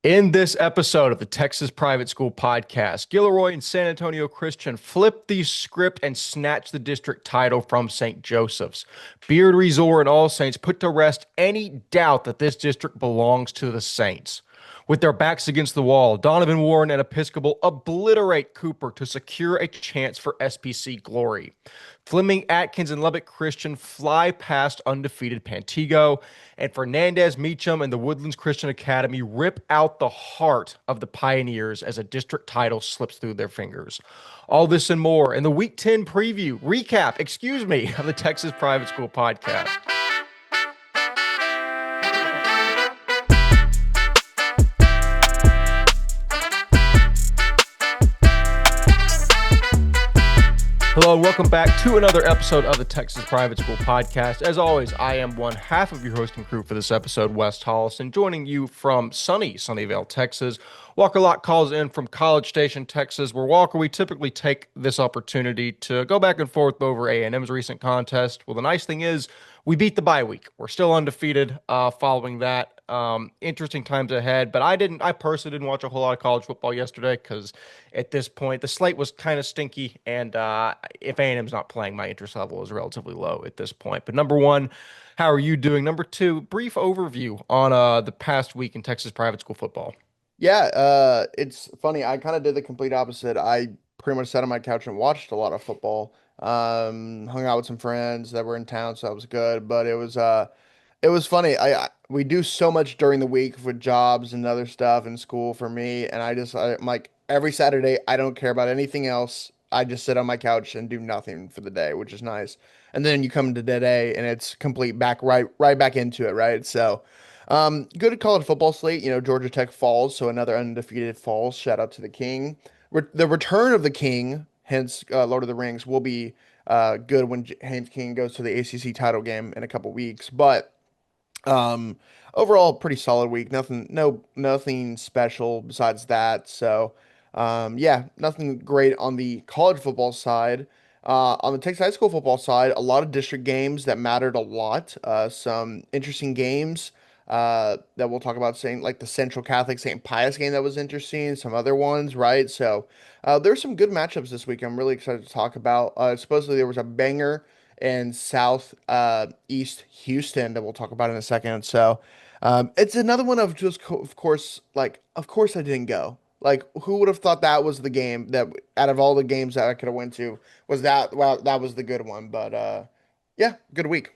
In this episode of the Texas Private School Podcast, Gilroy and San Antonio Christian flip the script and snatch the district title from St. Joseph's. Beard Resort and All Saints put to rest any doubt that this district belongs to the Saints. With their backs against the wall, Donovan Warren and Episcopal obliterate Cooper to secure a chance for SPC glory. Fleming Atkins and Lubbock Christian fly past undefeated Pantego, and Fernandez Meacham and the Woodlands Christian Academy rip out the heart of the Pioneers as a district title slips through their fingers. All this and more in the Week 10 recap of the Texas Private School Podcast. Hello and welcome back to another episode of the Texas Private School Podcast. As always, I am one half of your hosting crew for this episode, Wes Tolleson, joining you from Sunnyvale, Texas. Walker Lott calls in from College Station, Texas, where Walker, we typically take this opportunity to go back and forth over A&M's recent contest. Well, the nice thing is we beat the bye week. We're still undefeated following that. Interesting times ahead, but I personally didn't watch a whole lot of college football yesterday because at this point the slate was kind of stinky, and if A&M's not playing, my interest level is relatively low at this point. But number one, how are you doing? Number two, brief overview on the past week in Texas private school football. Yeah, it's funny. I kind of did the complete opposite. I pretty much sat on my couch and watched a lot of football. Hung out with some friends that were in town, so that was good. But it was funny. We do so much during the week with jobs and other stuff in school for me, and I'm like every Saturday I don't care about anything else. I just sit on my couch and do nothing for the day, which is nice. And then you come to today and it's complete back right back into it, right? So good college football slate. Georgia Tech falls, so another undefeated falls. Shout out to the King. The return of the King, hence Lord of the Rings, will be good when Haynes King goes to the ACC title game in a couple weeks. But um, overall, pretty solid week. Nothing special besides that. So, yeah, nothing great on the college football side. On the Texas high school football side, a lot of district games that mattered a lot. Some interesting games that we'll talk about, saying like the Central Catholic St. Pius game that was interesting. Some other ones, right? So, there's some good matchups this week. I'm really excited to talk about. Supposedly there was a banger in South East Houston that we'll talk about in a second. So it's another one of just, of course I didn't go. Like, who would have thought that was the game that, out of all the games that I could have went to, was that, well, that was the good one. But yeah, good week.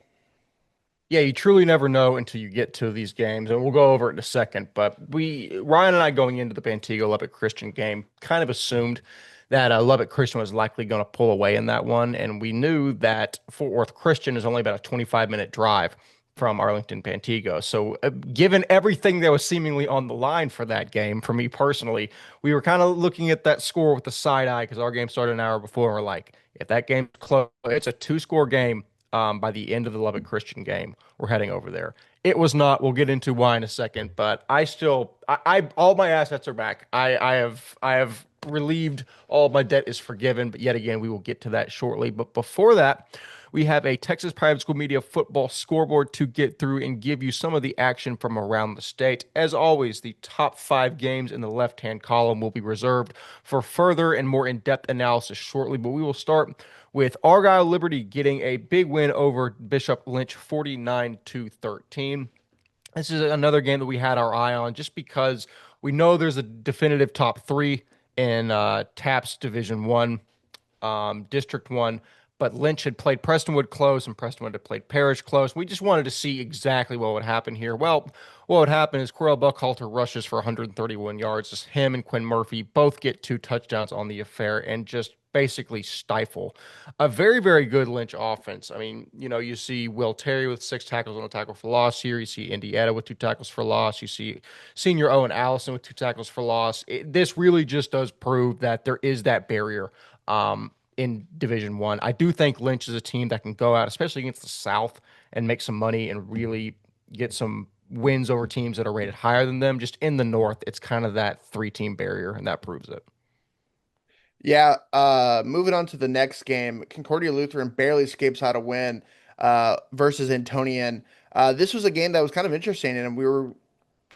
Yeah, you truly never know until you get to these games, and we'll go over it in a second. But Ryan and I, going into the Pantego Lubbock Christian game, kind of assumed that Lubbock Christian was likely going to pull away in that one, and we knew that Fort Worth Christian is only about a 25-minute drive from Arlington Pantego. So, given everything that was seemingly on the line for that game, for me personally, we were kind of looking at that score with the side eye because our game started an hour before, and we're like, if that game's close, it's a two-score game by the end of the Lubbock Christian game, we're heading over there. It was not. We'll get into why in a second, but all my assets are back. I have relieved. All of my debt is forgiven, but yet again, we will get to that shortly. But before that, we have a Texas Private School Media football scoreboard to get through and give you some of the action from around the state. As always, the top 5 games in the left-hand column will be reserved for further and more in-depth analysis shortly, but we will start with Argyle Liberty getting a big win over Bishop Lynch 49-13. This is another game that we had our eye on just because we know there's a definitive top 3 in TAPS Division 1, District 1, but Lynch had played Prestonwood close and Prestonwood had played Parrish close. We just wanted to see exactly what would happen here. Well, what would happen is Corell Buckhalter rushes for 131 yards. Just him and Quinn Murphy both get 2 touchdowns on the affair and just basically stifle a very, very good Lynch offense. I mean, you see Will Terry with 6 tackles on a tackle for loss here. You see Indiana with 2 tackles for loss. You see senior Owen Allison with 2 tackles for loss. This really just does prove that there is that barrier in Division 1. I do think Lynch is a team that can go out, especially against the South, and make some money and really get some wins over teams that are rated higher than them. Just in the North, it's kind of that 3-team barrier, and that proves it. Yeah, moving on to the next game, Concordia Lutheran barely escapes out a win versus Antonian. This was a game that was kind of interesting, and we were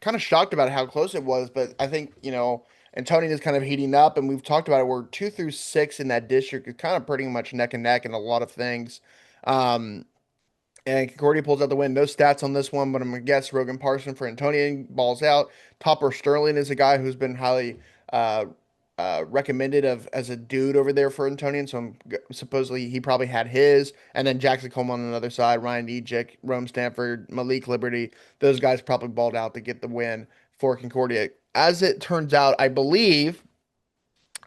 kind of shocked about how close it was, but I think, Antonian is kind of heating up, and we've talked about it. We're 2 through 6 in that district. It's kind of pretty much neck and neck in a lot of things. Um, and Concordia pulls out the win. No stats on this one, but I'm gonna guess Rogan Parson for Antonian balls out. Topper Sterling is a guy who's been highly uh, recommended of as a dude over there for Antonian. So supposedly he probably had his. And then Jackson Coleman on another side, Ryan Ejic, Rome Stanford, Malik Liberty. Those guys probably balled out to get the win for Concordia. As it turns out, I believe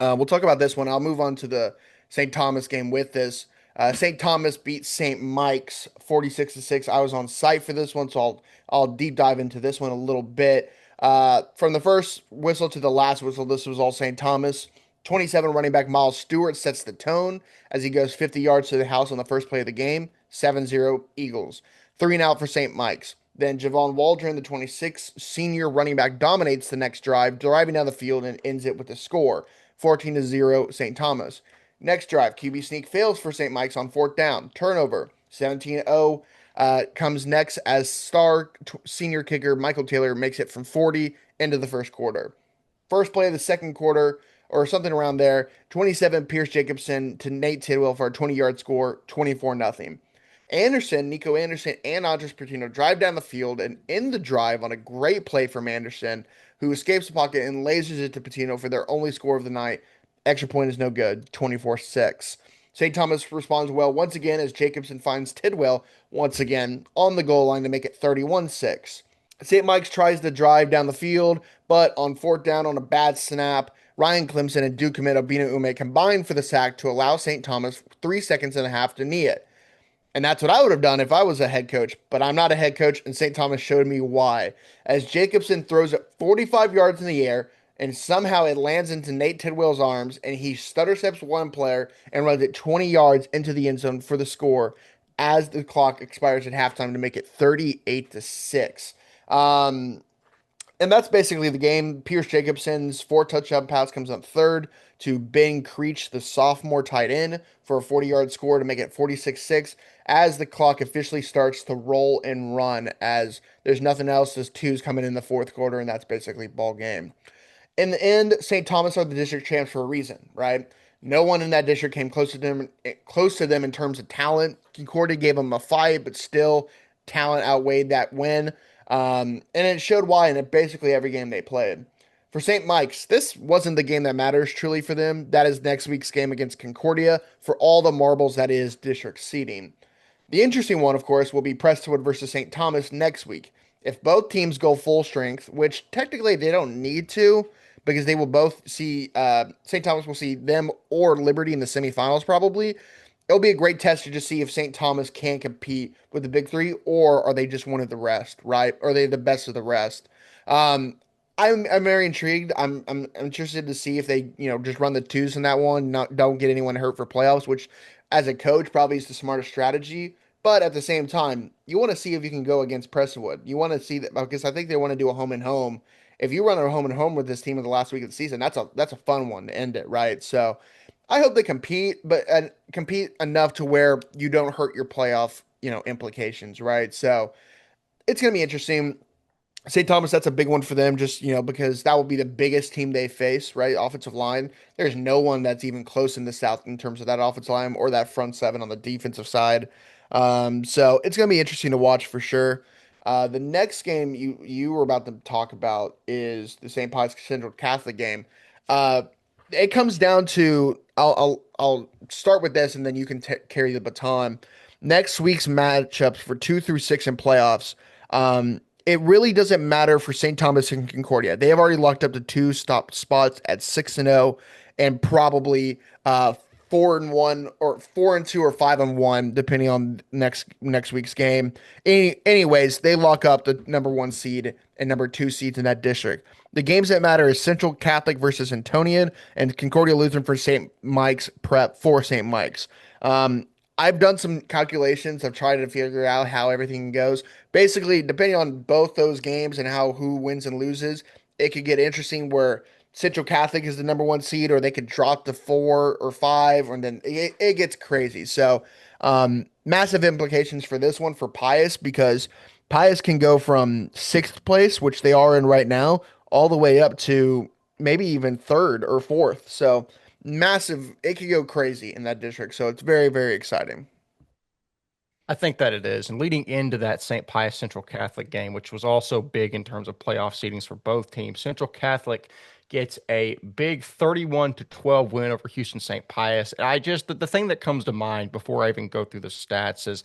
we'll talk about this one. I'll move on to the St. Thomas game with this. St. Thomas beat St. Mike's 46-6. I was on site for this one, so I'll deep dive into this one a little bit. From the first whistle to the last whistle, this was all St. Thomas. 27 running back Miles Stewart sets the tone as he goes 50 yards to the house on the first play of the game. 7-0 Eagles. 3-and-out for St. Mike's. Then Javon Waldron, the 26 senior running back, dominates the next drive, driving down the field and ends it with a score. 14-0 St. Thomas. Next drive, QB sneak fails for St. Mike's on fourth down. Turnover. 17-0 comes next as senior kicker Michael Taylor makes it from 40 into the first quarter. First play of the second quarter, or something around there, 27 Pierce Jacobson to Nate Tidwell for a 20-yard score, 24-0. Nico Anderson, and Andres Patino drive down the field and end the drive on a great play from Anderson, who escapes the pocket and lasers it to Patino for their only score of the night. Extra point is no good, 24-6. St. Thomas responds well once again as Jacobson finds Tidwell once again on the goal line to make it 31-6. St. Mike's tries to drive down the field, but on fourth down on a bad snap, Ryan Clemson and Duke commit Obina Ume combine for the sack to allow St. Thomas 3 seconds and a half to knee it. And that's what I would have done if I was a head coach, but I'm not a head coach, and St. Thomas showed me why. As Jacobson throws it 45 yards in the air, and somehow it lands into Nate Tidwell's arms, and he stutter steps one player and runs it 20 yards into the end zone for the score as the clock expires at halftime to make it 38-6. And that's basically the game. Pierce Jacobson's 4 touchdown pass comes up third to Ben Creech, the sophomore tight end, for a 40-yard score to make it 46-6 as the clock officially starts to roll and run as there's nothing else. There's twos coming in the fourth quarter, and that's basically ball game. In the end, St. Thomas are the district champs for a reason, right? No one in that district came close to them in terms of talent. Concordia gave them a fight, but still, talent outweighed that win. And it showed why in basically every game they played. For St. Mike's, this wasn't the game that matters truly for them. That is next week's game against Concordia for all the marbles that is district seeding. The interesting one, of course, will be Prestonwood versus St. Thomas next week. If both teams go full strength, which technically they don't need to, because they will both see St. Thomas will see them or Liberty in the semifinals probably. It'll be a great test to just see if St. Thomas can compete with the big three, or are they just one of the rest, right? Are they the best of the rest? I'm very intrigued. I'm interested to see if they just run the twos in that one, don't get anyone hurt for playoffs, which as a coach probably is the smartest strategy. But at the same time, you want to see if you can go against Prestonwood. You want to see that because I think they want to do a home and home. If you run a home and home with this team in the last week of the season, that's a fun one to end it, right? So I hope they compete, but compete enough to where you don't hurt your playoff, implications, right? So it's gonna be interesting. St. Thomas, that's a big one for them, just because that will be the biggest team they face, right? Offensive line. There's no one that's even close in the South in terms of that offensive line or that front seven on the defensive side. So it's gonna be interesting to watch for sure. The next game you were about to talk about is the St. Pius Central Catholic game. Uh, it comes down to I'll start with this and then you can carry the baton. Next week's matchups for 2 through 6 in playoffs. It really doesn't matter for St. Thomas and Concordia. They have already locked up the two stop spots at 6-0 and probably 4-1 or 4-2 or 5-1 depending on next week's game. Anyways, they lock up the number 1 seed and number 2 seeds in that district. The games that matter is Central Catholic versus Antonian and Concordia Lutheran for St. Mike's Prep for St. Mike's. I've done some calculations. I've tried to figure out how everything goes. Basically, depending on both those games and who wins and loses, it could get interesting where Central Catholic is the number 1 seed, or they could drop to 4 or 5, and then it gets crazy. So, massive implications for this one for Pius because Pius can go from sixth place, which they are in right now, all the way up to maybe even third or fourth. So massive, it could go crazy in that district. So it's very, very exciting. I think that it is. And leading into that St. Pius Central Catholic game, which was also big in terms of playoff seedings for both teams, Central Catholic gets a big 31 to 12 win over Houston St. Pius. And the thing that comes to mind before I even go through the stats is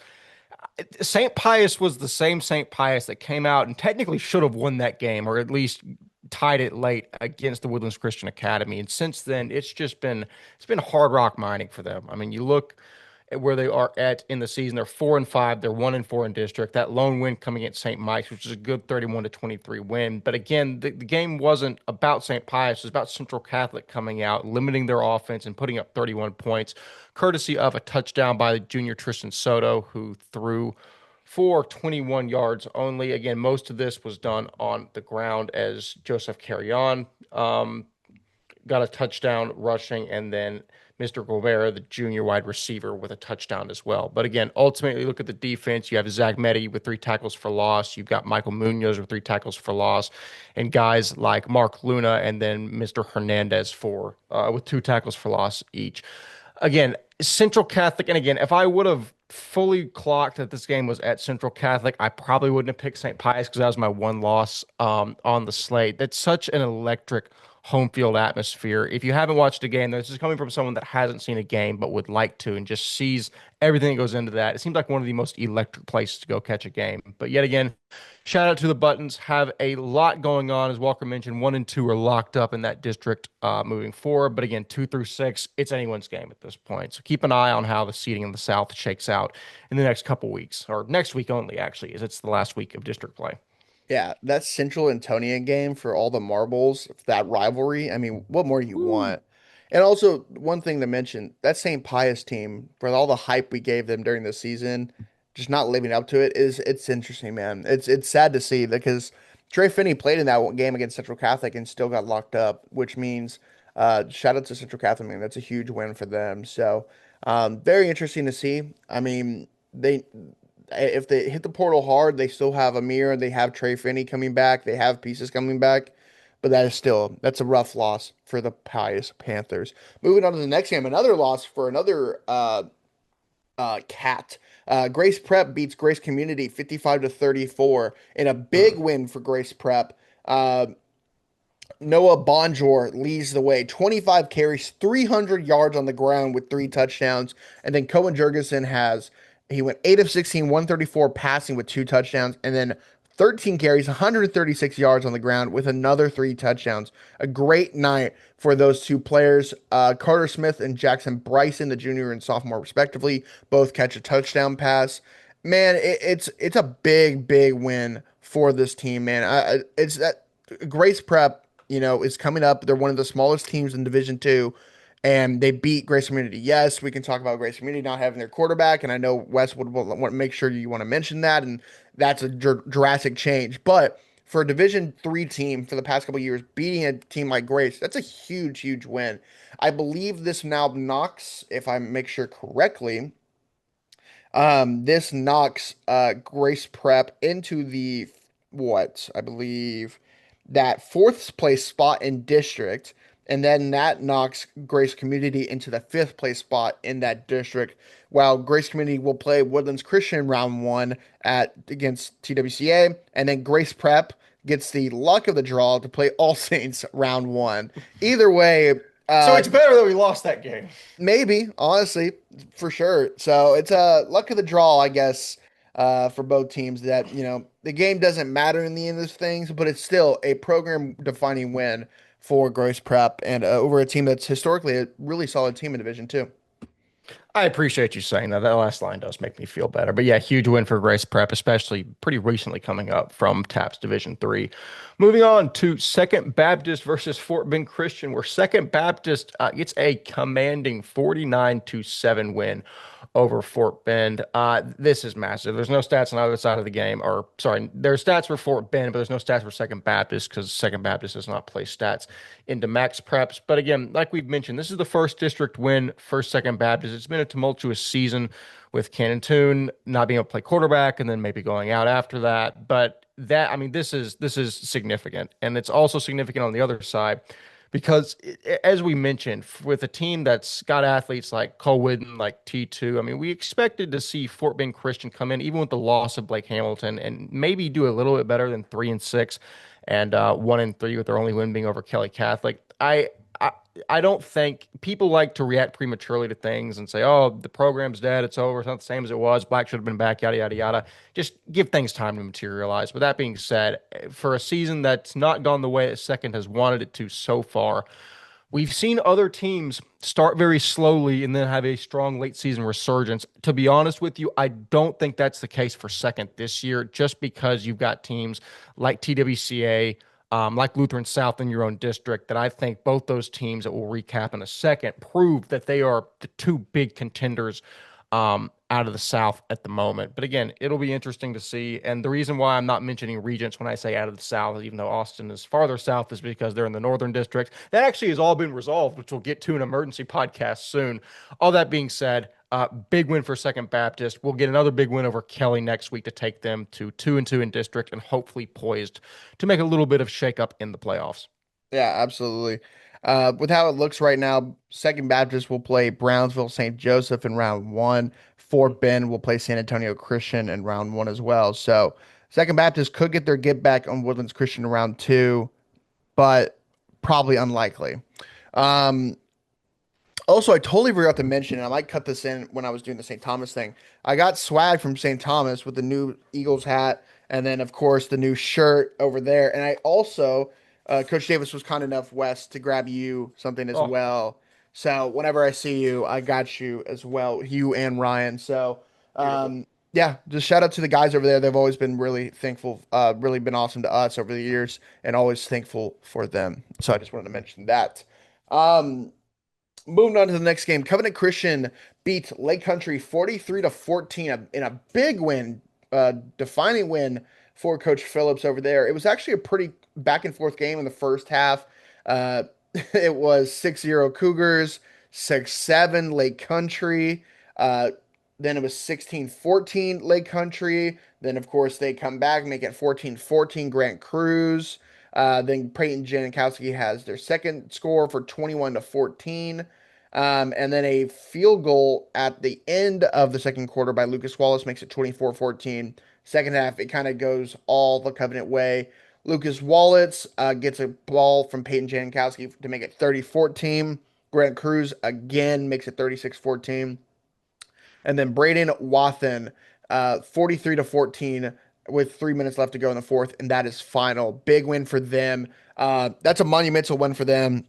St. Pius was the same St. Pius that came out and technically should have won that game, or at least tied it late against the Woodlands Christian Academy. And since then, it's been hard rock mining for them. I mean, you look at where they are at in the season. They're 4-5. They're 1-4 in district. That lone win coming at St. Mike's, which is a good 31 to 23 win. But again, the game wasn't about St. Pius. It was about Central Catholic coming out, limiting their offense and putting up 31 points, courtesy of a touchdown by junior Tristan Soto, who threw for 21 yards only. Again, most of this was done on the ground as Joseph Carrion got a touchdown rushing, and then Mr. Guevara, the junior wide receiver, with a touchdown as well. But again, ultimately, look at the defense. You have Zach Meddy with 3 tackles for loss. You've got Michael Munoz with 3 tackles for loss, and guys like Mark Luna and then Mr. Hernandez with 2 tackles for loss each. Again, Central Catholic, and again, if I would have fully clocked that this game was at Central Catholic, I probably wouldn't have picked St. Pius because that was my one loss on the slate. That's such an electric home field atmosphere. If you haven't watched a game, this is coming from someone that hasn't seen a game but would like to and just sees everything that goes into that. It seems like one of the most electric places to go catch a game. But yet again, shout out to the Buttons. Have a lot going on. As Walker mentioned, 1 and 2 are locked up in that district moving forward. But again, 2 through 6, it's anyone's game at this point. So keep an eye on how the seeding in the South shakes out in the next couple weeks, or next week only, actually, as it's the last week of district play. Yeah, that Central Antonian game for all the marbles, that rivalry. I mean, what more do you Woo. want? And also, one thing to mention, that St. Pius team, for all the hype we gave them during the season, just not living up to it is it's interesting, man. It's sad to see because Trey Finney played in that one game against Central Catholic and still got locked up, which means shout out to Central Catholic, man. That's a huge win for them. So very interesting to see. I mean, they if they hit the portal hard, they still have Amir, they have Trey Finney coming back, they have pieces coming back, but that's a rough loss for the Pius Panthers. Moving on to the next game, another loss for another cat. Grace Prep beats Grace Community 55 to 34 in a big win for Grace Prep. Noah Bonjour leads the way, 25 carries, 300 yards on the ground with 3 touchdowns. And then Cohen Jurgensen he went 8 of 16, 134 passing with 2 touchdowns. And then 13 carries, 136 yards on the ground with another 3 touchdowns. A great night for those two players. Carter Smith and Jackson Bryson, the junior and sophomore respectively, both catch a touchdown pass. Man, it's a big, big win for this team, man. It's that Grace Prep, is coming up. They're one of the smallest teams in Division Two, and they beat Grace Community. Yes, we can talk about Grace Community not having their quarterback, and I know Wes would want to make sure you want to mention that, and that's a drastic change. But for a Division Three team for the past couple of years, beating a team like Grace, that's a huge, huge win. I believe this now knocks, if I make sure correctly, this knocks Grace Prep into the what I believe that fourth place spot in district, and then that knocks Grace Community into the fifth place spot in that district. While Grace Community will play Woodlands Christian round one at against TWCA, and then Grace Prep gets the luck of the draw to play All Saints round one. Either way, So uh, it's better that we lost that game. maybe, honestly, for sure. So it's a luck of the draw, I guess, for both teams that, the game doesn't matter in the end of things, but it's still a program defining win for Grace Prep and over a team that's historically a really solid team in Division Two. I appreciate you saying that. That last line does make me feel better. But yeah, huge win for Grace Prep, especially pretty recently coming up from TAPS Division 3. Moving on to Second Baptist versus Fort Bend Christian, where Second Baptist gets a commanding 49 to 7 win over Fort Bend. This is massive. There's no stats on either side of the game, or sorry, there's stats for Fort Bend, but there's no stats for Second Baptist because Second Baptist does not play stats into max preps. But again, like we've mentioned, this is the first district win for Second Baptist. It's been a tumultuous season with Cannon Toon not being able to play quarterback and then maybe going out after that. But that, I mean, this is significant, and it's also significant on the other side because as we mentioned, with a team that's got athletes like Cole Whidden, like T2, I mean, we expected to see Fort Bend Christian come in, even with the loss of Blake Hamilton, and maybe do a little bit better than 3-6 and 1-3 with their only win being over Kelly Catholic. I I don't think people like to react prematurely to things and say, "Oh, the program's dead. It's over. It's not the same as it was. Black should have been back." Yada yada yada. Just give things time to materialize. But that being said, for a season that's not gone the way that Second has wanted it to so far, we've seen other teams start very slowly and then have a strong late season resurgence. To be honest with you, I don't think that's the case for Second this year, just because you've got teams like TWCA, like Lutheran South in your own district, that I think both those teams that we'll recap in a second prove that they are the two big contenders out of the South at the moment. But again, it'll be interesting to see. And the reason why I'm not mentioning Regents when I say out of the South, even though Austin is farther south, is because they're in the Northern District. That actually has all been resolved, which we'll get to an emergency podcast soon. All that being said, big win for Second Baptist. We'll get another big win over Kelly next week to take them to 2-2 in district and hopefully poised to make a little bit of shakeup in the playoffs. Yeah, absolutely. With how it looks right now, Second Baptist will play Brownsville St. Joseph in round one. Fort Bend will play San Antonio Christian in round one as well. So Second Baptist could get their get back on Woodlands Christian in round two, but probably unlikely. Um, Also, I totally forgot to mention, and I might cut this in when I was doing the St. Thomas thing. I got swag from St. Thomas with the new Eagles hat, and then of course the new shirt over there. And I also, Coach Davis was kind enough, Wes, to grab you something as Oh, well. So whenever I see you, I got you as well, you and Ryan. So beautiful. yeah, just shout out to the guys over there. They've always been really thankful, really been awesome to us over the years, and always thankful for them. So I just wanted to mention that. Um, Moving on to the next game, Covenant Christian beat Lake Country 43 to 14 in a big win, defining win for Coach Phillips over there. It was actually a pretty back and forth game in the first half. Uh, it was 6-0 Cougars, 6-7 Lake Country. Then it was 16-14 Lake Country. Then, of course, they come back, make it 14-14 Grant Cruz. Then Peyton Janikowski has their second score for 21 to 14. And then a field goal at the end of the second quarter by Lucas Wallace makes it 24-14. Second half, it kind of goes all the Covenant way. Lucas Wallace gets a ball from Peyton Janikowski to make it 30-14. Grant Cruz again makes it 36-14. And then Braden Wathen, 43 to 14 with 3 minutes left to go in the fourth, and that is final. Big win for them. That's a monumental win for them.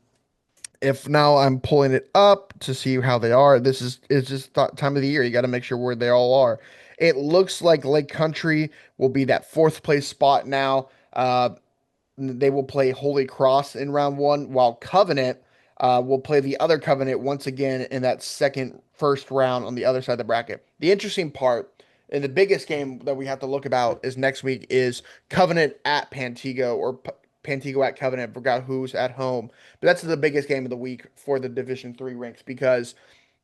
If now I'm pulling it up to see how they are, this is it's just time of the year. You got to make sure where they all are. It looks like Lake Country will be that fourth place spot now. They will play Holy Cross in round one, while Covenant will play the other Covenant once again in that first round on the other side of the bracket. The interesting part and the biggest game that we have to look about is next week is Covenant at Pantego or Pantego at Covenant. I forgot who's at home, but that's the biggest game of the week for the Division Three ranks because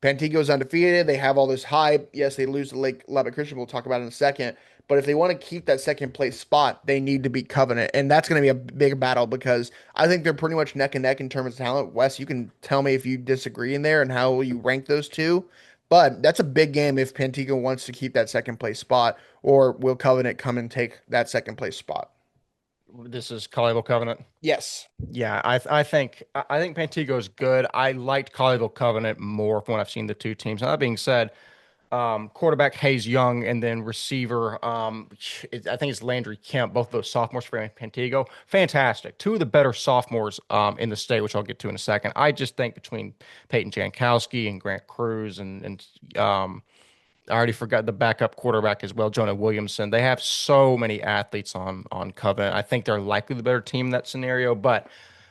Pantego's undefeated. They have all this hype. Yes, they lose to Lake Lubbock Christian. We'll talk about it in a second. But if they want to keep that second place spot, they need to beat Covenant. And that's going to be a big battle because I think they're pretty much neck and neck in terms of talent. Wes, you can tell me if you disagree in there and how you rank those two. But that's a big game if Pantego wants to keep that second place spot, or will Covenant come and take that second place spot? This is Colleyville Covenant. Yes. Yeah, I think Pantego is good. I liked Colleyville Covenant more from what I've seen the two teams. Now, that being said, quarterback Hayes Young and then receiver, I think it's Landry Kemp, both of those sophomores for Pantego. Fantastic. Two of the better sophomores in the state, which I'll get to in a second. I just think between Peyton Jankowski and Grant Cruz and I already forgot the backup quarterback as well, Jonah Williamson. They have so many athletes on Covenant. I think they're likely the better team in that scenario, but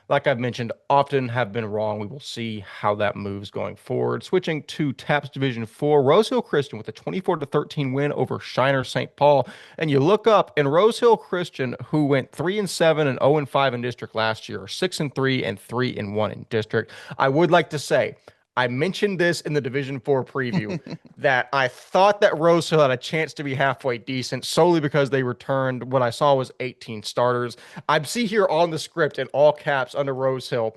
like I've mentioned, often have been wrong. We will see how that moves going forward. Switching to TAPS Division 4, Rose Hill Christian with a 24-13 win over Shiner St. Paul. And you look up, and Rose Hill Christian, who went 3-7 and 0-5 in district last year, are 6-3 and 3-1 in district. I would like to say, I mentioned this in the Division 4 preview that I thought that Rose Hill had a chance to be halfway decent solely because they returned what I saw was 18 starters. I see here on the script in all caps under Rose Hill,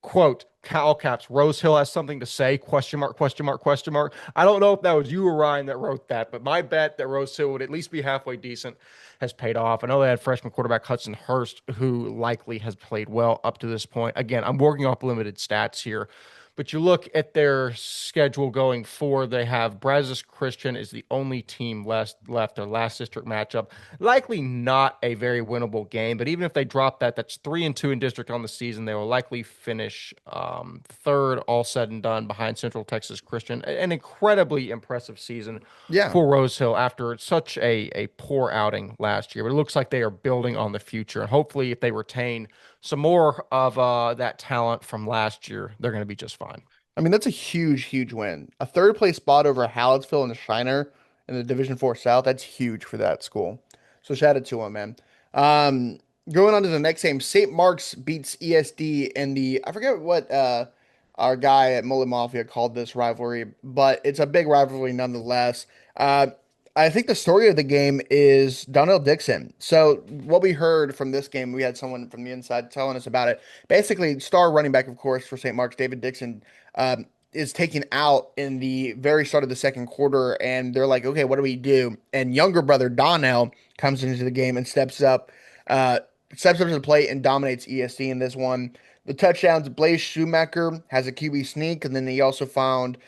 quote, all caps, Rose Hill has something to say, question mark, question mark, question mark. I don't know if that was you or Ryan that wrote that, but my bet that Rose Hill would at least be halfway decent has paid off. I know they had freshman quarterback Hudson Hurst, who likely has played well up to this point. Again, I'm working off limited stats here. But you look at their schedule going forward, they have Brazos Christian is the only team left, their last district matchup. Likely not a very winnable game, but even if they drop that, that's 3-2 in district on the season. They will likely finish third, all said and done, behind Central Texas Christian. An incredibly impressive season Yeah. for Rose Hill after such a poor outing last year. But it looks like they are building on the future. And hopefully, if they retain some more of that talent from last year, they're going to be just fine. I mean, that's a huge, huge win. A third place spot over Hallettsville and Shiner in the Division 4 South. That's huge for that school. So shout out to him, man. Um, Going on to the next game, St. Mark's beats ESD in the, I forget what our guy at Mullet Mafia called this rivalry, but it's a big rivalry nonetheless. I think the story of the game is Donnell Dixon. So what we heard from this game, we had someone from the inside telling us about it. Basically, star running back, of course, for St. Mark's, David Dixon, is taken out in the very start of the second quarter, and they're like, okay, what do we do? And younger brother Donnell comes into the game and uh, steps up to the plate and dominates ESD in this one. The touchdowns, Blaze Schumacher has a QB sneak, and then he also found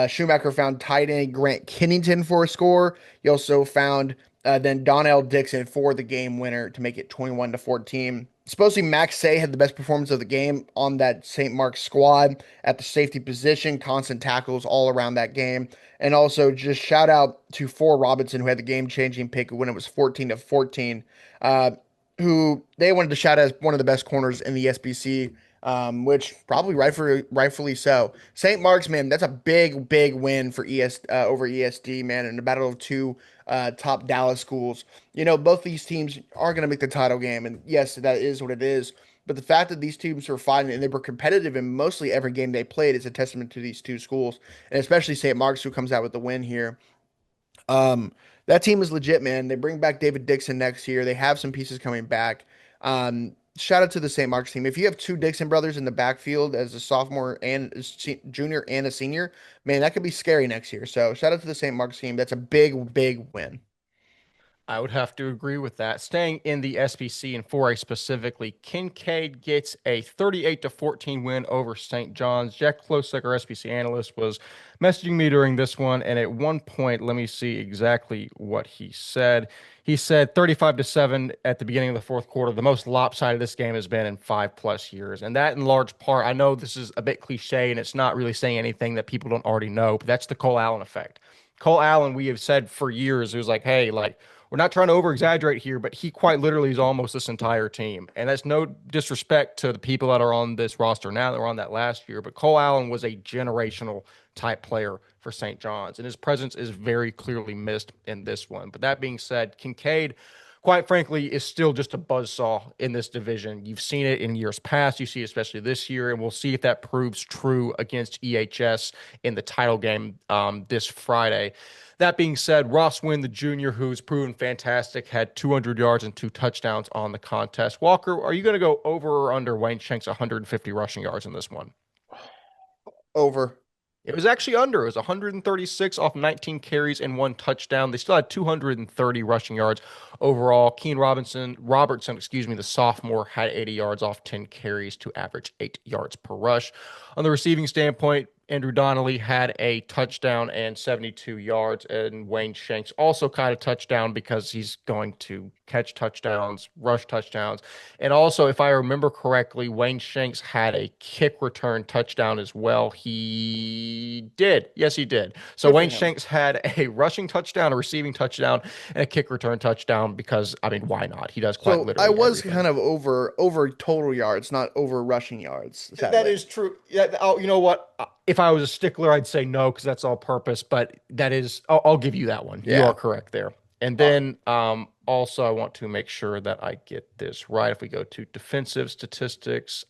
Schumacher found tight end Grant Kennington for a score. He also found then Donnell Dixon for the game winner to make it 21-14. Supposedly Max Say had the best performance of the game on that St. Mark's squad at the safety position, constant tackles all around that game. And also just shout out to For Robinson, who had the game-changing pick when it was 14-14, who they wanted to shout out as one of the best corners in the SBC, which probably rightfully so. St. Mark's, man, that's a big, big win for over ESD, man, in a battle of two top Dallas schools. You know, both these teams are going to make the title game, and yes, that is what it is. But the fact that these teams were fighting and they were competitive in mostly every game they played is a testament to these two schools, and especially St. Mark's, who comes out with the win here. Um, that team is legit, man. They bring back David Dixon next year. They have some pieces coming back. Shout out to the St. Mark's team. If you have two Dixon brothers in the backfield as a sophomore and junior and a senior, man, that could be scary next year. So shout out to the St. Mark's team. That's a big, big win. I would have to agree with that. Staying in the SBC and 4A specifically, Kincaid gets a 38-14 win over St. John's. Jack Klosek, our SBC analyst, was messaging me during this one, and at one point, let me see exactly what he said. He said 35-7 at the beginning of the fourth quarter. The most lopsided this game has been in 5+ years. And that, in large part, I know this is a bit cliche and it's not really saying anything that people don't already know, but that's the Cole Allen effect. Cole Allen, we have said for years, it was like, hey, like, we're not trying to over exaggerate here, but he quite literally is almost this entire team. And that's no disrespect to the people that are on this roster now that were on that last year. But Cole Allen was a generational type player for St. John's, and his presence is very clearly missed in this one. But that being said, Kincaid, quite frankly, is still just a buzzsaw in this division. You've seen it in years past. You see it especially this year, and we'll see if that proves true against EHS in the title game this Friday. That being said, Ross Wynn, the junior, who's proven fantastic, had 200 yards and 2 touchdowns on the contest. Walker, are you going to go over or under Wayne Shank's 150 rushing yards in this one? Over. It was actually under. It was 136 off 19 carries and 1 touchdown. They still had 230 rushing yards overall. Robertson, the sophomore, had 80 yards off 10 carries to average 8 yards per rush. On the receiving standpoint, Andrew Donnelly had a touchdown and 72 yards, and Wayne Shanks also caught a touchdown because he's going to catch touchdowns, rush touchdowns. And also, if I remember correctly, Wayne Shanks had a kick return touchdown as well. He did. Yes, he did. So Good for Wayne him. Shanks had a rushing touchdown, a receiving touchdown, and a kick return touchdown because, I mean, why not? He does quite So I literally was everything. kind of over total yards, not over rushing yards, That sadly. is true. Yeah. Oh, you know what? If I was a stickler, I'd say no because that's all purpose. But that is, I'll give you that one. You are Yeah. correct there. And Uh, then also, I want to make sure that I get this right. If we go to defensive statistics,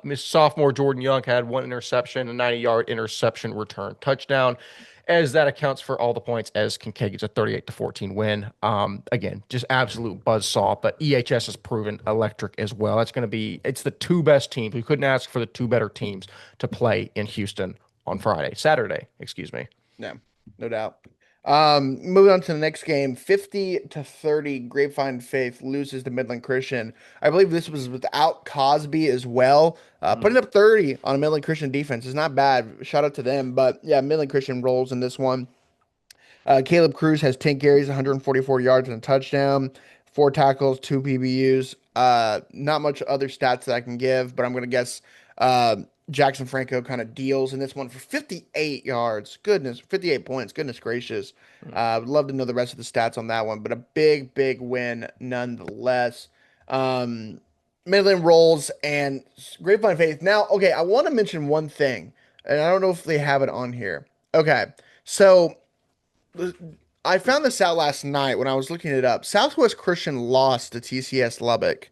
Miss sophomore Jordan Young had one interception, a 90-yard interception return touchdown, as that accounts for all the points as Kincaid gets a 38-14 win. Again, just absolute buzzsaw, but EHS has proven electric as well. That's going to be, it's the two best teams. We couldn't ask for the two better teams to play in Houston on Saturday, excuse me. no, no doubt. Moving on to the next game, 50-30, Grapevine Faith loses to Midland Christian. I believe this was without Cosby as well. Putting Mm. up 30 on a Midland Christian defense is not bad. Shout out to them. But yeah, Midland Christian rolls in this one. Caleb Cruz has 10 carries, 144 yards, and a touchdown, four tackles, two PBUs. Not much other stats that I can give, but I'm going to guess Jackson Franco kind of deals in this one for 58 yards. Goodness, 58 points. Goodness gracious. Would love to know the rest of the stats on that one, but a big, big win nonetheless. Um, Midland rolls and Grapevine Faith. Now, okay, I want to mention one thing, and I don't know if they have it on here. Okay, so I found this out last night when I was looking it up. Southwest Christian lost to TCS Lubbock.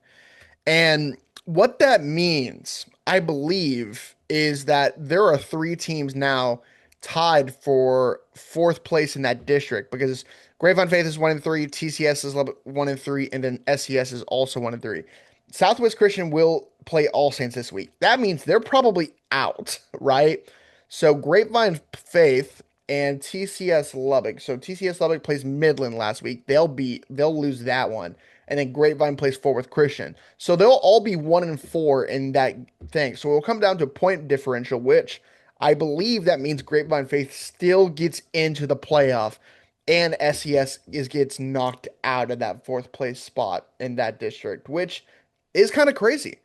And what that means, I believe, is that there are three teams now tied for fourth place in that district because Grapevine Faith is 1-3, TCS is 1-3, and then SES is also 1-3. Southwest Christian will play All Saints this week. That means they're probably out, right? So Grapevine Faith and TCS Lubbock. So TCS Lubbock plays Midland last week. They'll lose that one. And then Grapevine plays Fort Christian. So they'll all be 1-4 in that thing. So it'll come down to point differential, which I believe that means Grapevine Faith still gets into the playoff, and SES gets knocked out of that fourth place spot in that district, which is kind of crazy.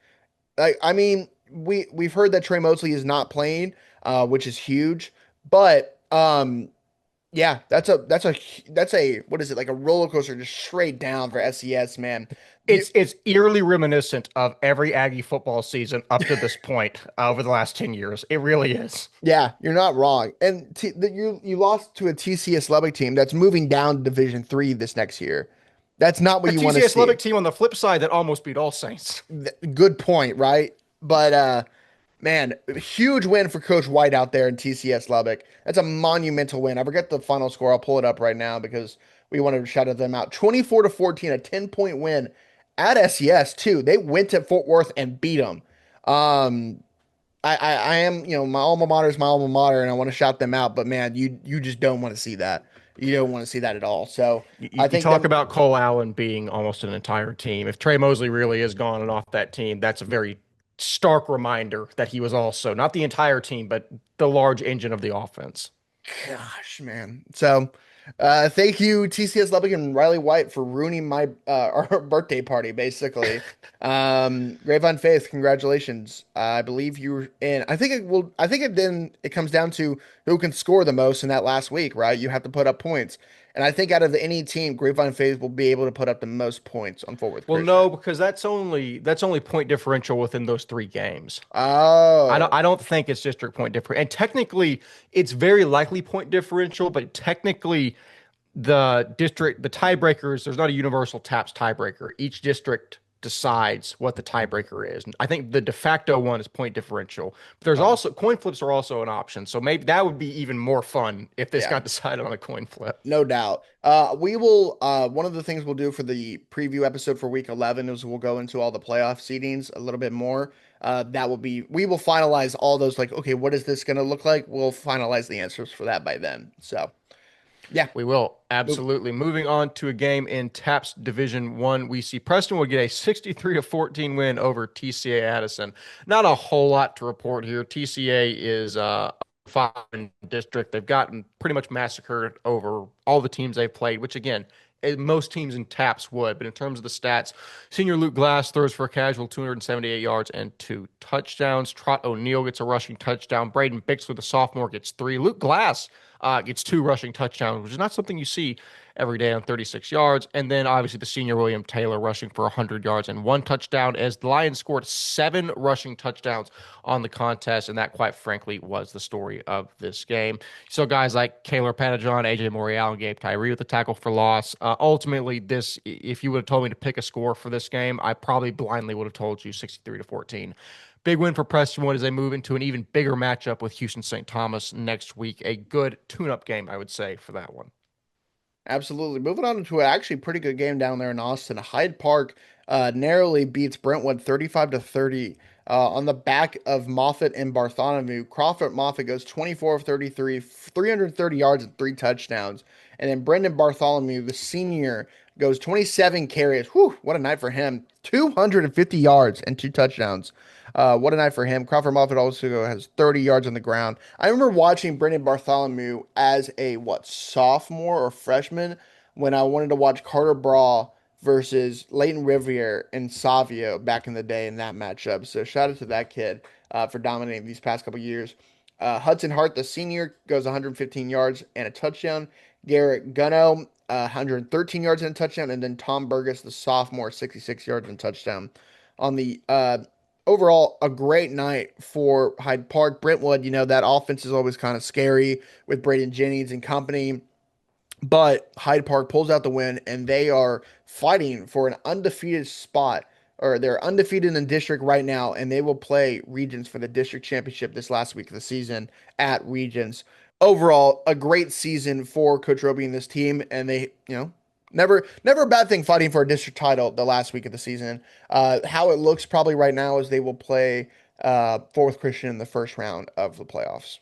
I mean, we've heard that Trey Mosley is not playing, which is huge, but yeah, that's a what is it, like a roller coaster just straight down for SES, man. You It's eerily reminiscent of every Aggie football season up to this point over the last 10 years. It really is. Yeah, you're not wrong. And you lost to a TCS Lubbock team that's moving down to Division 3 this next year. That's not what A you want to TCS see. Lubbock team on the flip side that almost beat All Saints. Good point, right? But man, huge win for Coach White out there in TCS Lubbock. That's a monumental win. I forget the final score. I'll pull it up right now because we want to shout them out. 24-14, a 10-point win at SES too. They went to Fort Worth and beat them. Um, I am, my alma mater is my alma mater, and I want to shout them out. But man, you just don't want to see that. You don't want to see that at all. So I You think talk them. about Cole Allen being almost an entire team. If Trey Mosley really is gone and off that team, that's a very stark reminder that he was also not the entire team, but the large engine of the offense. Gosh, man. So, thank you, TCS Lubbock and Riley White, for ruining my our birthday party, basically. Grapevine Faith, congratulations. I believe you were in. I think it will. I think it comes down to who can score the most in that last week, right? You have to put up points, and I think out of any team, Grapevine Faith will be able to put up the most points on Fort Worth Well, Christian. no, because that's only point differential within those three games. Oh, I don't think it's district point different. And technically, it's very likely point differential, but technically the tiebreakers, there's not a universal taps tiebreaker. Each district decides what the tiebreaker is. And I think the de facto one is point differential. But there's oh, also coin flips are also an option. So maybe that would be even more fun if this yeah. got decided on a coin flip. No doubt. We will one of the things we'll do for the preview episode for week 11 is we'll go into all the playoff seedings a little bit more. That will be we will finalize all those, like, okay, what is this going to look like? We'll finalize the answers for that by then. So, yeah. We will. Move- Absolutely. Moving on to a game in TAPS Division 1, we see Preston get a 63-14 win over TCA Addison. Not a whole lot to report here. TCA is 5 in district. They've gotten pretty much massacred over all the teams they've played, which again, most teams in TAPS would. But in terms of the stats, senior Luke Glass throws for a casual 278 yards and 2 touchdowns. Trot O'Neal gets a rushing touchdown. Braden Bixler, the sophomore, gets 3. Luke Glass gets 2 rushing touchdowns, which is not something you see every day on 36 yards. And then obviously the senior William Taylor rushing for 100 yards and 1 touchdown as the Lions scored 7 rushing touchdowns on the contest. And that, quite frankly, was the story of this game. So guys like Kaylor Panajon, AJ Morial, and Gabe Tyree with the tackle for loss. Ultimately, this, if you would have told me to pick a score for this game, I probably blindly would have told you 63-14. Big win for Prestonwood as they move into an even bigger matchup with Houston St. Thomas next week. A good tune-up game, I would say, for that one. Absolutely. Moving on to an actually pretty good game down there in Austin. Hyde Park narrowly beats Brentwood 35-30 on the back of Moffitt and Bartholomew. Crawford Moffitt goes 24 of 33, 330 yards and 3 touchdowns. And then Brendan Bartholomew, the senior, goes 27 carries. Whew, what a night for him. 250 yards and 2 touchdowns. What a night for him. Crawford Moffitt also has 30 yards on the ground. I remember watching Brendan Bartholomew as a sophomore or freshman when I wanted to watch Carter Brawl versus Leighton Riviere and Savio back in the day in that matchup. So shout out to that kid for dominating these past couple years. Hudson Hart, the senior, goes 115 yards and a touchdown. Garrett Gunno, 113 yards and a touchdown. And then Tom Burgess, the sophomore, 66 yards and a touchdown. On the overall, a great night for Hyde Park. Brentwood, that offense is always kind of scary with Braden Jennings and company. But Hyde Park pulls out the win, and they are fighting for an undefeated spot, or they're undefeated in district right now, and they will play Regions for the district championship this last week of the season at Regions. Overall, a great season for Coach Roby and this team, and they, never a bad thing fighting for a district title the last week of the season. How it looks probably right now is they will play Fourth Christian in the first round of the playoffs.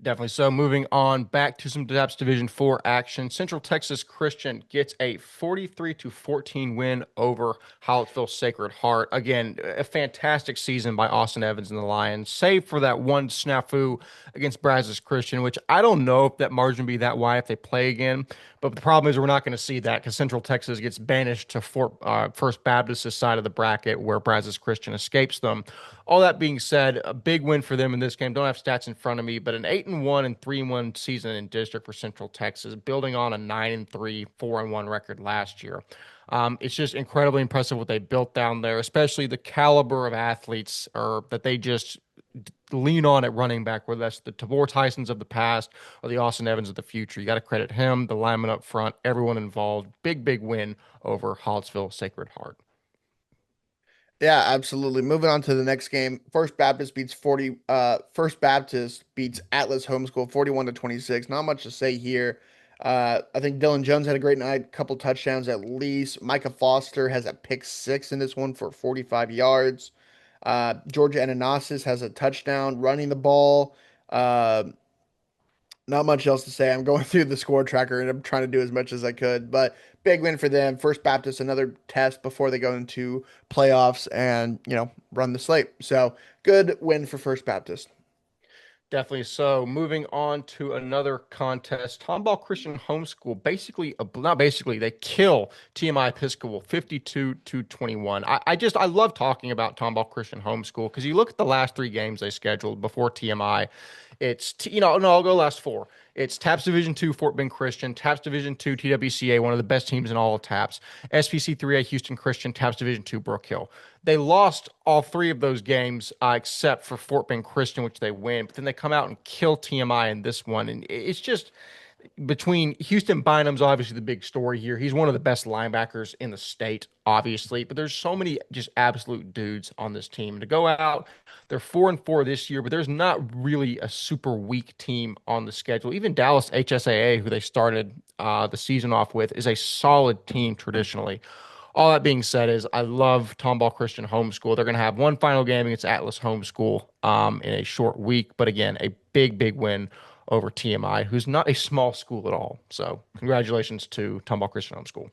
Definitely. So moving on back to some DAPS Division 4 action. Central Texas Christian gets a 43-14 win over Hallettville Sacred Heart. Again, a fantastic season by Austin Evans and the Lions, save for that one snafu against Brazos Christian, which I don't know if that margin be that wide if they play again. But the problem is we're not going to see that because Central Texas gets banished to First Baptist's side of the bracket where Brazos Christian escapes them. All that being said, a big win for them in this game. Don't have stats in front of me, but an 8-1 and 3-1 season in district for Central Texas, building on a 9-3, 4-1 record last year. It's just incredibly impressive what they built down there, especially the caliber of athletes that they just lean on at running back, whether that's the Tabor Tysons of the past or the Austin Evans of the future. You got to credit him, the lineman up front, everyone involved. Big, big win over Hollisville Sacred Heart. Yeah, absolutely. Moving on to the next game. First Baptist beats Atlas Homeschool 41-26. Not much to say here. I think Dylan Jones had a great night, couple touchdowns at least. Micah Foster has a pick six in this one for 45 yards. Georgia Ananasis has a touchdown running the ball. Not much else to say. I'm going through the score tracker and I'm trying to do as much as I could, but big win for them. First Baptist, another test before they go into playoffs and, run the slate. So good win for First Baptist. Definitely so. Moving on to another contest, Tomball Christian Homeschool. Not basically, they kill TMI Episcopal 52-21. I love talking about Tomball Christian Homeschool because you look at the last 3 games they scheduled before TMI. No, I'll go last 4. It's TAPS Division 2, Fort Bend Christian, TAPS Division 2, TWCA, one of the best teams in all of TAPS, SPC 3A Houston Christian, TAPS Division 2, Brook Hill. They lost all 3 of those games except for Fort Bend Christian, which they win. But then they come out and kill TMI in this one. And it's just between Houston Bynum's obviously the big story here. He's one of the best linebackers in the state, obviously. But there's so many just absolute dudes on this team. To go out, they're 4-4 this year, but there's not really a super weak team on the schedule. Even Dallas HSAA, who they started the season off with, is a solid team traditionally. All that being said is I love Tomball Christian Homeschool. They're going to have one final game against Atlas Homeschool in a short week. But again, a big, big win over TMI, who's not a small school at all. So congratulations to Tomball Christian Homeschool.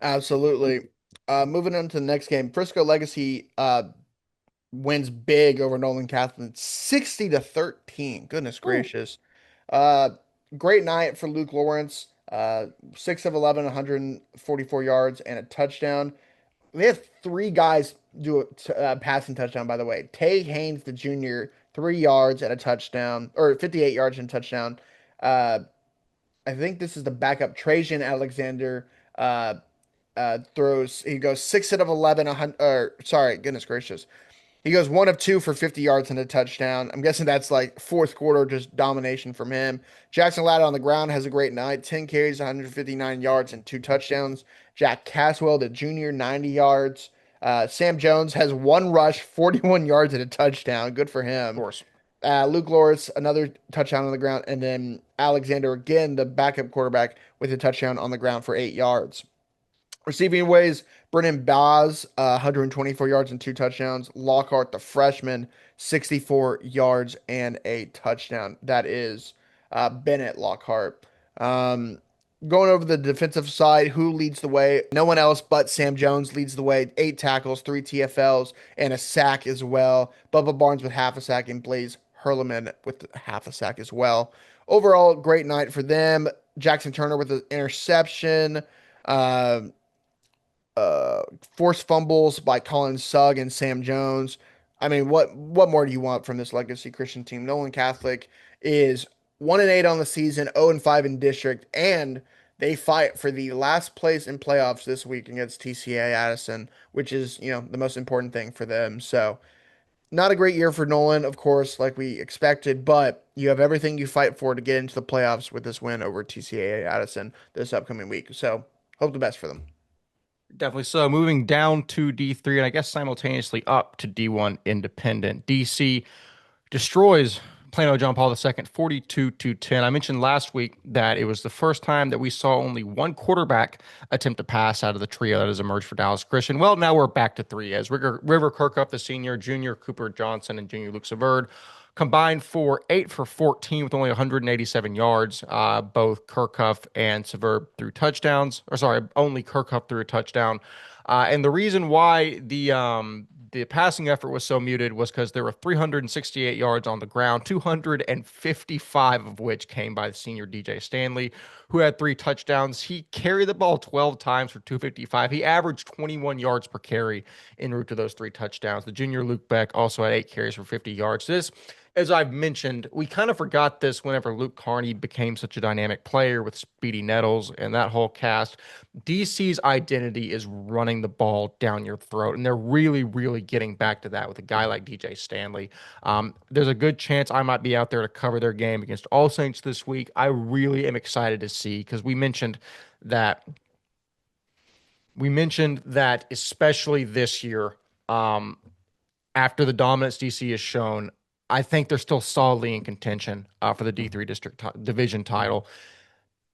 Absolutely. Moving on to the next game. Frisco Legacy wins big over Nolan Catholic, 60-13. Goodness Ooh, gracious. Uh, Great night for Luke Lawrence. 6 of 11, 144 yards and a touchdown. We have three guys do a passing touchdown, by the way. Tay Haynes, the junior, 3 yards and a touchdown, or 58 yards and a touchdown. Uh, I think this is the backup. Trajan Alexander throws. He goes 6 out of 11. Or sorry, goodness gracious. He goes 1 of 2 for 50 yards and a touchdown. I'm guessing that's like fourth quarter just domination from him. Jackson Latta on the ground has a great night. 10 carries, 159 yards, and 2 touchdowns. Jack Caswell, the junior, 90 yards. Sam Jones has one rush, 41 yards, and a touchdown. Good for of him. course. Luke Lawrence, another touchdown on the ground. And then Alexander, again, the backup quarterback, with a touchdown on the ground for 8 yards. Receiving ways, Brennan Baz, 124 yards and 2 touchdowns. Lockhart, the freshman, 64 yards and a touchdown. That is Bennett Lockhart. Um, Going over the defensive side, who leads the way? No one else but Sam Jones leads the way. 8 tackles, 3 TFLs, and a sack as well. Bubba Barnes with half a sack, and Blaze Hurleman with half a sack as well. Overall, great night for them. Jackson Turner with an interception. Uh, uh, Forced fumbles by Colin Sugg and Sam Jones. I mean, what more do you want from this Legacy Christian team? Nolan Catholic is 1-8 on the season, 0-5 in district, and they fight for the last place in playoffs this week against TCA Addison, which is, the most important thing for them. So, not a great year for Nolan, of course, like we expected, but you have everything you fight for to get into the playoffs with this win over TCA Addison this upcoming week. So, hope the best for them. Definitely so. Moving down to D3 and I guess simultaneously up to D1 Independent. DC destroys Plano John Paul II 42-10. I mentioned last week that it was the first time that we saw only one quarterback attempt to pass out of the trio that has emerged for Dallas Christian. Well, now we're back to three as River Kirkup, the senior, junior Cooper Johnson, and junior Luke Savard combined for 8 for 14 with only 187 yards. Both Kirkhuff and Sever threw touchdowns, or sorry, only Kirkhuff threw a touchdown. And the reason why the passing effort was so muted was because there were 368 yards on the ground, 255 of which came by the senior DJ Stanley, who had 3 touchdowns. He carried the ball 12 times for 255. He averaged 21 yards per carry en route to those 3 touchdowns. The junior Luke Beck also had 8 carries for 50 yards. This, as I've mentioned, we kind of forgot this whenever Luke Carney became such a dynamic player with Speedy Nettles and that whole cast. DC's identity is running the ball down your throat, and they're really, really getting back to that with a guy like DJ Stanley. There's a good chance I might be out there to cover their game against All Saints this week. I really am excited to see because that we mentioned that especially this year, after the dominance DC has shown, I think they're still solidly in contention for the D3 division title.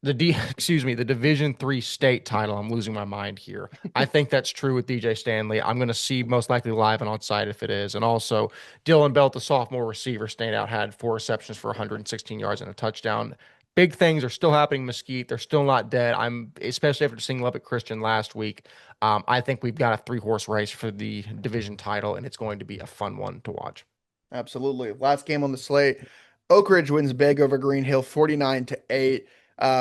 The Division 3 state title. I'm losing my mind here. I think that's true with DJ Stanley. I'm going to see most likely live and on site if it is. And also, Dylan Belt, the sophomore receiver, standout, had 4 receptions for 116 yards and a touchdown. Big things are still happening in Mesquite. They're still not dead. I'm especially after seeing Lubbock Christian last week. I think we've got a 3-horse race for the division title, and it's going to be a fun one to watch. Absolutely. Last game on the slate. Oak Ridge wins big over Green Hill 49-8.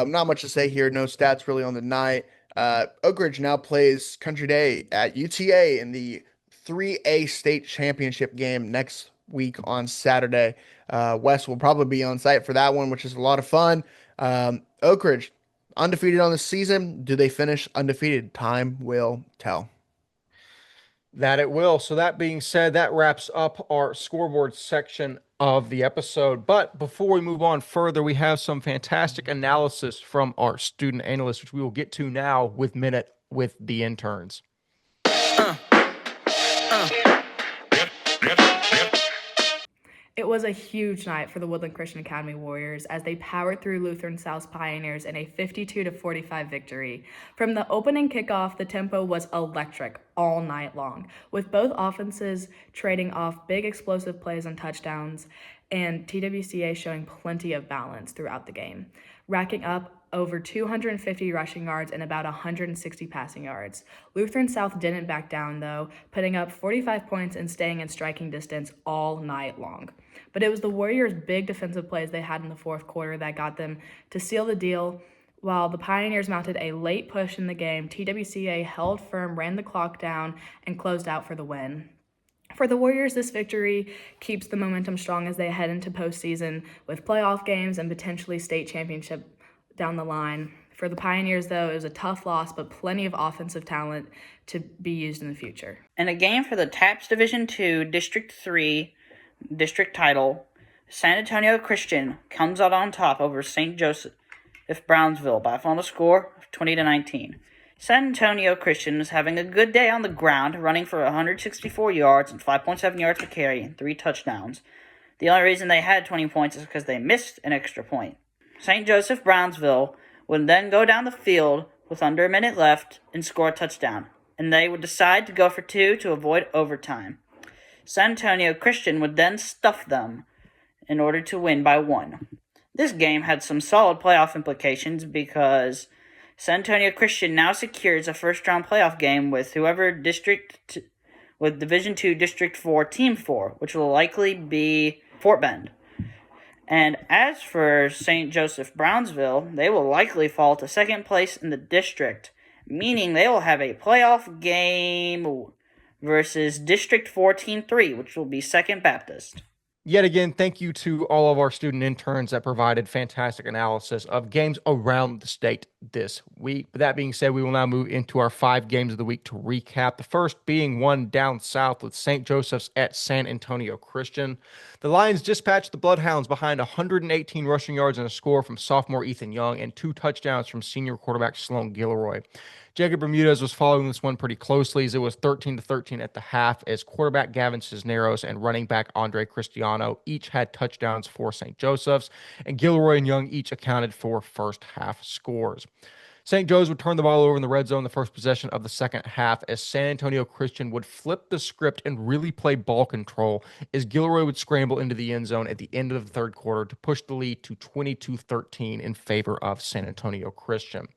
Not much to say here. No stats really on the night. Oak Ridge now plays Country Day at UTA in the 3A state championship game next week on Saturday. Wes will probably be on site for that one, which is a lot of fun. Oak Ridge, undefeated on the season. Do they finish undefeated? Time will tell. That it will. So that being said, that wraps up our scoreboard section of the episode. But before we move on further, we have some fantastic analysis from our student analysts, which we will get to now with Minute with the interns. It was a huge night for the Woodland Christian Academy Warriors as they powered through Lutheran South Pioneers in a 52-45 victory. From the opening kickoff, the tempo was electric all night long, with both offenses trading off big explosive plays and touchdowns, and TWCA showing plenty of balance throughout the game, racking up over 250 rushing yards and about 160 passing yards. Lutheran South didn't back down, though, putting up 45 points and staying in striking distance all night long. But it was the Warriors' big defensive plays they had in the fourth quarter that got them to seal the deal. While the Pioneers mounted a late push in the game, TWCA held firm, ran the clock down, and closed out for the win. For the Warriors, this victory keeps the momentum strong as they head into postseason with playoff games and potentially state championship down the line. For the Pioneers, though, it was a tough loss, but plenty of offensive talent to be used in the future. In a game for the TAPS Division II District 3 district title, San Antonio Christian comes out on top over St. Joseph Brownsville by a final score of 20-19. San Antonio Christian is having a good day on the ground, running for 164 yards and 5.7 yards per carry and 3 touchdowns. The only reason they had 20 points is because they missed an extra point. St. Joseph Brownsville would then go down the field with under a minute left and score a touchdown, and they would decide to go for 2 to avoid overtime. San Antonio Christian would then stuff them in order to win by 1. This game had some solid playoff implications because San Antonio Christian now secures a first-round playoff game with with Division II District 4 Team 4, which will likely be Fort Bend. And as for St. Joseph Brownsville, they will likely fall to second place in the district, meaning they will have a playoff game versus District 4 Team 3, which will be Second Baptist. Yet again, thank you to all of our student interns that provided fantastic analysis of games around the state this week. But that being said, we will now move into our 5 games of the week to recap. The first being one down south with St. Joseph's at San Antonio Christian. The Lions dispatched the Bloodhounds behind 118 rushing yards and a score from sophomore Ethan Young and 2 touchdowns from senior quarterback Sloan Gilroy. Jacob Bermudez was following this one pretty closely as it was 13-13 at the half as quarterback Gavin Cisneros and running back Andre Cristiano each had touchdowns for St. Joseph's, and Gilroy and Young each accounted for first half scores. St. Joe's would turn the ball over in the red zone the first possession of the second half as San Antonio Christian would flip the script and really play ball control as Gilroy would scramble into the end zone at the end of the third quarter to push the lead to 22-13 in favor of San Antonio Christian.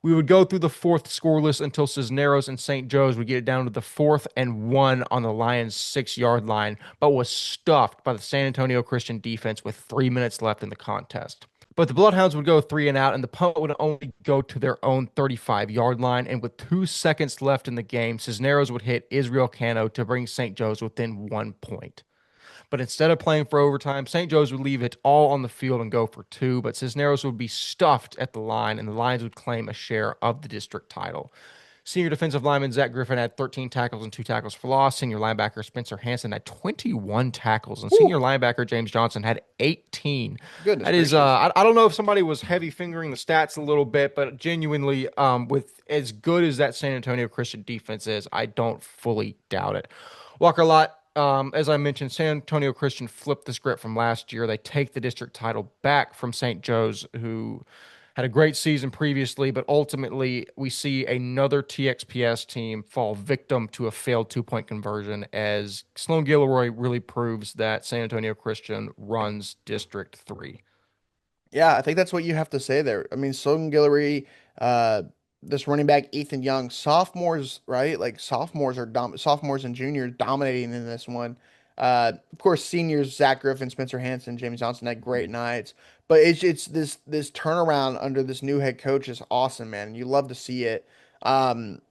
We would go through the fourth scoreless until Cisneros and St. Joe's would get it down to the 4th and 1 on the Lions' 6-yard line, but was stuffed by the San Antonio Christian defense with 3 minutes left in the contest. But the Bloodhounds would go 3 and out, and the punt would only go to their own 35-yard line. And with 2 seconds left in the game, Cisneros would hit Israel Cano to bring St. Joe's within 1 point. But instead of playing for overtime, St. Joe's would leave it all on the field and go for 2, but Cisneros would be stuffed at the line, and the Lions would claim a share of the district title. Senior defensive lineman Zach Griffin had 13 tackles and 2 tackles for loss. Senior linebacker Spencer Hansen had 21 tackles, and senior linebacker James Johnson had 18. Goodness that is, I don't know if somebody was heavy fingering the stats a little bit, but genuinely, with as good as that San Antonio Christian defense is, I don't fully doubt it. Walker Lott. As I mentioned, San Antonio Christian flipped the script from last year. They take the district title back from St. Joe's, who had a great season previously, but ultimately we see another TXPS team fall victim to a failed 2-point conversion as Sloan Gilroy really proves that San Antonio Christian runs District 3. Yeah, I think that's what you have to say there. I mean, Sloan Gilroy, this running back Ethan Young, sophomores, right? Like sophomores and juniors dominating in this one. Of course, seniors Zach Griffin, Spencer Hansen, James Johnson had great nights, but it's this turnaround under this new head coach is awesome, man. You love to see it. I'm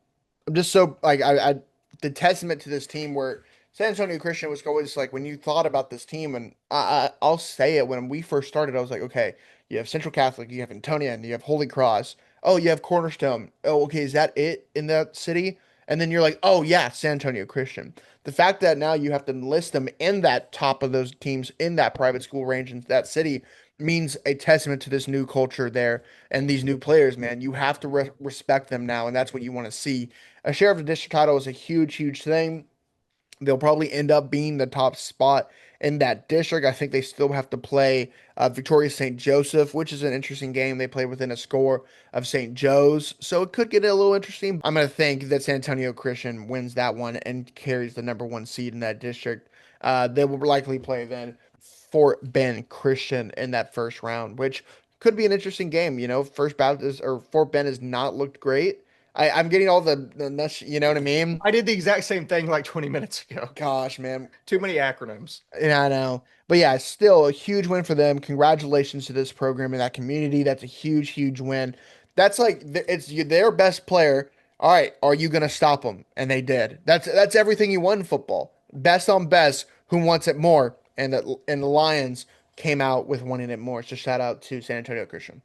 just so like I the testament to this team where San Antonio Christian was always like when you thought about this team, and I'll say it when we first started, I was like, okay, you have Central Catholic, you have Antonia, and you have Holy Cross. Oh, you have Cornerstone. Oh, okay, is that it in that city? And then you're like, oh yeah, San Antonio Christian. The fact that now you have to list them in that top of those teams in that private school range in that city means a testament to this new culture there and these new players, man. You have to respect them now, and that's what you want to see. A share of the district title is a huge, huge thing. They'll probably end up being the top spot in that district. I think they still have to play Victoria St. Joseph, which is an interesting game. They play within a score of St. Joe's, so it could get a little interesting. I'm going to think that San Antonio Christian wins that one and carries the number 1 seed in that district. They will likely play then Fort Bend Christian in that first round, which could be an interesting game. First Baptist or Fort Bend has not looked great. I'm getting all you know what I mean? I did the exact same thing like 20 minutes ago. Gosh, man. Too many acronyms. Yeah, I know. But yeah, still a huge win for them. Congratulations to this program and that community. That's a huge, huge win. That's like their best player. All right, are you going to stop them? And they did. That's everything you want in football. Best on best. Who wants it more? And the Lions came out with wanting it more. So shout out to San Antonio Christian.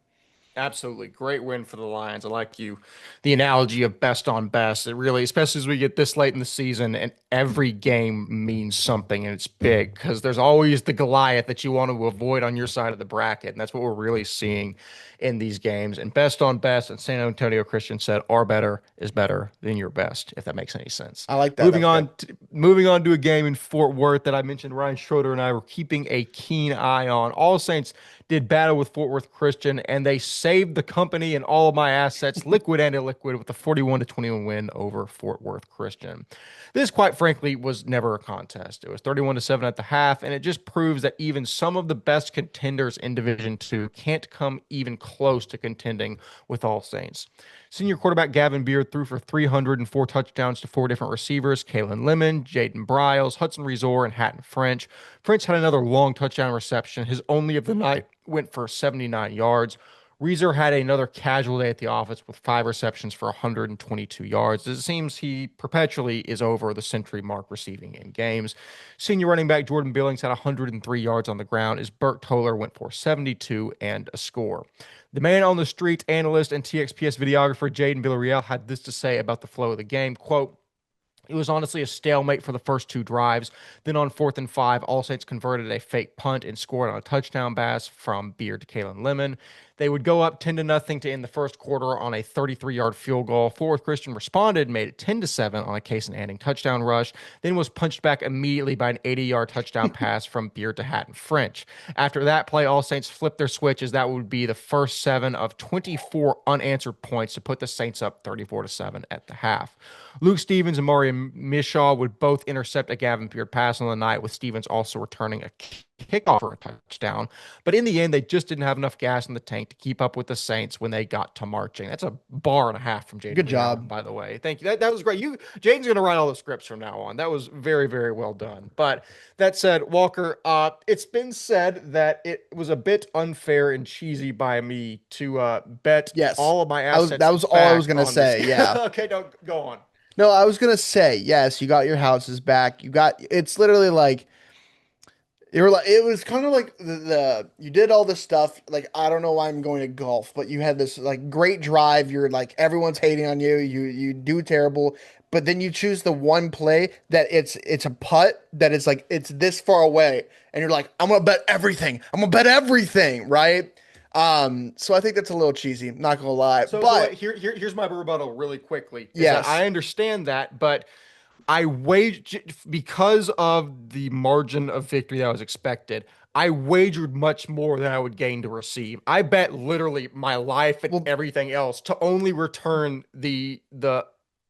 Absolutely. Great win for the Lions. I like the analogy of best on best. It really, especially as we get this late in the season and every game means something and it's big because there's always the Goliath that you want to avoid on your side of the bracket. And that's what we're really seeing in these games. And best on best, and San Antonio Christian said, our better is better than your best, if that makes any sense. I like that. Moving on to a game in Fort Worth that I mentioned Ryan Schroeder and I were keeping a keen eye on. All Saints did battle with Fort Worth Christian, and they saved the company and all of my assets, liquid and illiquid, with a 41-21 win over Fort Worth Christian. This, quite frankly, was never a contest. It was 31-7 at the half, and it just proves that even some of the best contenders in Division II can't come even close to contending with All Saints. Senior quarterback Gavin Beard threw for 304 touchdowns to 4 different receivers: Kalen Lemon, Jaden Bryles, Hudson Resor, and Hatton French. French had another long touchdown reception. His only of the night went for 79 yards. Reeser had another casual day at the office with 5 receptions for 122 yards. It seems he perpetually is over the century mark receiving in games. Senior running back Jordan Billings had 103 yards on the ground as Burt Toller went for 72 and a score. The man on the street, analyst and TXPS videographer Jaden Villarreal had this to say about the flow of the game. Quote, "It was honestly a stalemate for the first 2 drives. Then on 4th and 5, All Saints converted a fake punt and scored on a touchdown pass from Beard to Kalen Lemon. They would go up 10-0 to end the first quarter on a 33-yard field goal. Fort Worth Christian responded, made it 10-7 on a Case and Anning touchdown rush, then was punched back immediately by an 80-yard touchdown pass from Beard to Hatton French. After that play, All Saints flipped their switches. That would be the first 7 of 24 unanswered points to put the Saints up 34-7 at the half. Luke Stevens and Mario Mishaw would both intercept a Gavin Beard pass on the night, with Stevens also returning a kickoff for a touchdown. But in the end, they just didn't have enough gas in the tank to keep up with the Saints when they got to marching. That's a bar and a half from Jaden. Good job, by the way. Thank you. That was great. Jaden's going to write all the scripts from now on. That was very, very well done. But that said, Walker, it's been said that it was a bit unfair and cheesy by me to bet all of my assets. That was all I was going to say. Yeah. Okay, no, go on. No, I was gonna say, yes, you got your houses back. It's literally like it was kind of like you did all this stuff. Like, I don't know why I'm going to golf, but you had this like great drive. You're like, everyone's hating on you. You do terrible, but then you choose the one play that it's a putt that is like it's this far away, and you're like, I'm gonna bet everything. Right? So I think that's a little cheesy, not gonna lie. But here's my rebuttal really quickly. Yes, I understand that, but I wagered, because of the margin of victory that was expected, I wagered much more than I would gain to receive. I bet literally my life and everything else to only return the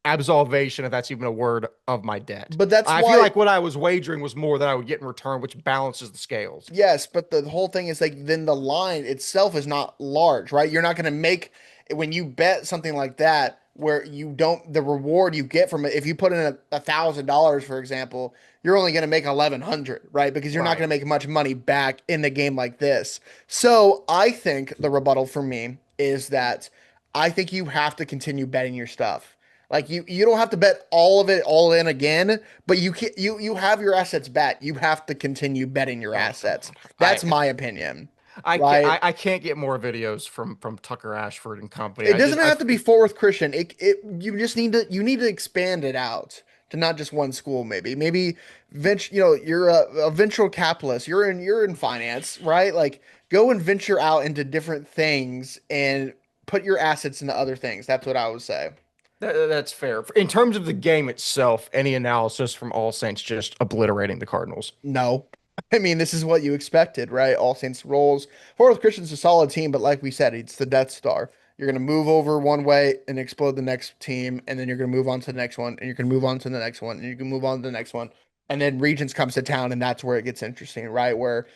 absolvation, if that's even a word, of my debt. But I feel like what I was wagering was more than I would get in return, which balances the scales. Yes, but the whole thing is like then the line itself is not large, right? You're not going to make, when you bet something like that, where you don't, the reward you get from it, if you put in $1,000, for example, you're only going to make 1,100, right? Because you're not going to make much money back in the game like this. So I think the rebuttal for me is that I think you have to continue betting your stuff. Like you don't have to bet all of it all in again, but you have your assets bet. You have to continue betting your assets. That's my opinion. I can't get more videos from Tucker Ashford and company. It doesn't have to be Fort Worth Christian. You just need to expand it out to not just one school. Maybe venture. You're a venture capitalist. You're in finance, right? Like, go and venture out into different things and put your assets into other things. That's what I would say. That's fair. In terms of the game itself, any analysis from All Saints just obliterating the Cardinals? No. I mean, this is what you expected, right? All Saints rolls. Fort Worth Christian's a solid team, but like we said, it's the Death Star. You're going to move over one way and explode the next team, and then you're going to move on to the next one, and you're going to move on to the next one, and you can move on to the next one. And then Regents comes to town, and that's where it gets interesting, right? Where,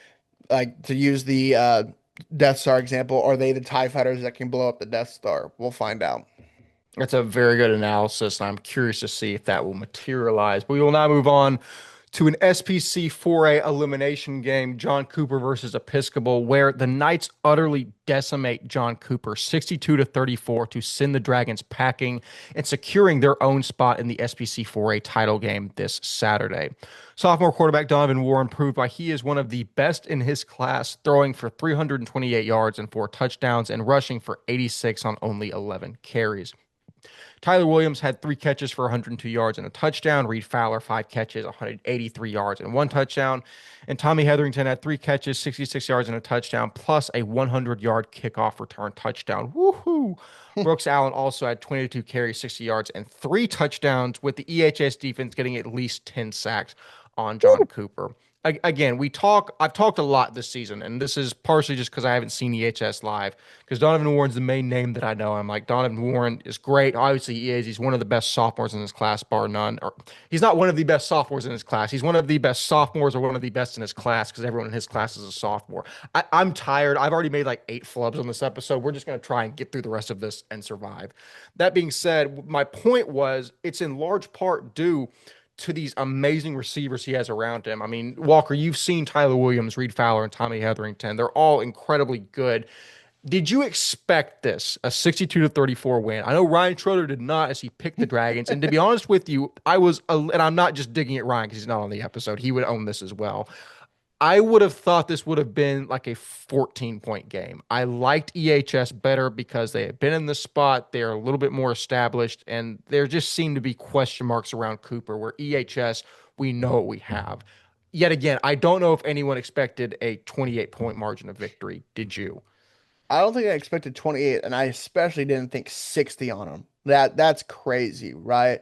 like, to use the Death Star example. Are they the TIE fighters that can blow up the Death Star? We'll find out. That's a very good analysis, and I'm curious to see if that will materialize. But we will now move on to an SPC 4A elimination game, John Cooper versus Episcopal, where the Knights utterly decimate John Cooper 62-34 to send the Dragons packing and securing their own spot in the SPC 4A title game this Saturday. Sophomore quarterback Donovan Warren proved why he is one of the best in his class, throwing for 328 yards and 4 touchdowns and rushing for 86 on only 11 carries. Tyler Williams had 3 catches for 102 yards and a touchdown. Reed Fowler, 5 catches, 183 yards and 1 touchdown. And Tommy Hetherington had 3 catches, 66 yards and a touchdown, plus a 100-yard kickoff return touchdown. Woohoo! Brooks Allen also had 22 carries, 60 yards, and 3 touchdowns, with the EHS defense getting at least 10 sacks on John Cooper. Again, I've talked a lot this season, and this is partially just because I haven't seen EHS live, because Donovan Warren's the main name that I know. I'm like, Donovan Warren is great. Obviously, he is. He's one of the best sophomores in his class, bar none. Or he's not one of the best sophomores in his class. He's one of the best sophomores or one of the best in his class, because everyone in his class is a sophomore. I'm tired. I've already made like 8 flubs on this episode. We're just going to try and get through the rest of this and survive. That being said, my point was it's in large part due to these amazing receivers he has around him. I mean, Walker, you've seen Tyler Williams, Reed Fowler, and Tommy Hetherington. They're all incredibly good. Did you expect this, a 62-34 win? I know Ryan Schroeder did not, as he picked the Dragons. And to be honest with you, and I'm not just digging at Ryan because he's not on the episode. He would own this as well. I would have thought this would have been like a 14-point game. I liked EHS better because they had been in the spot. They're a little bit more established, and there just seemed to be question marks around Cooper, where EHS, we know what we have. Yet again, I don't know if anyone expected a 28-point margin of victory. Did you? I don't think I expected 28, and I especially didn't think 60 on them. That's crazy, right?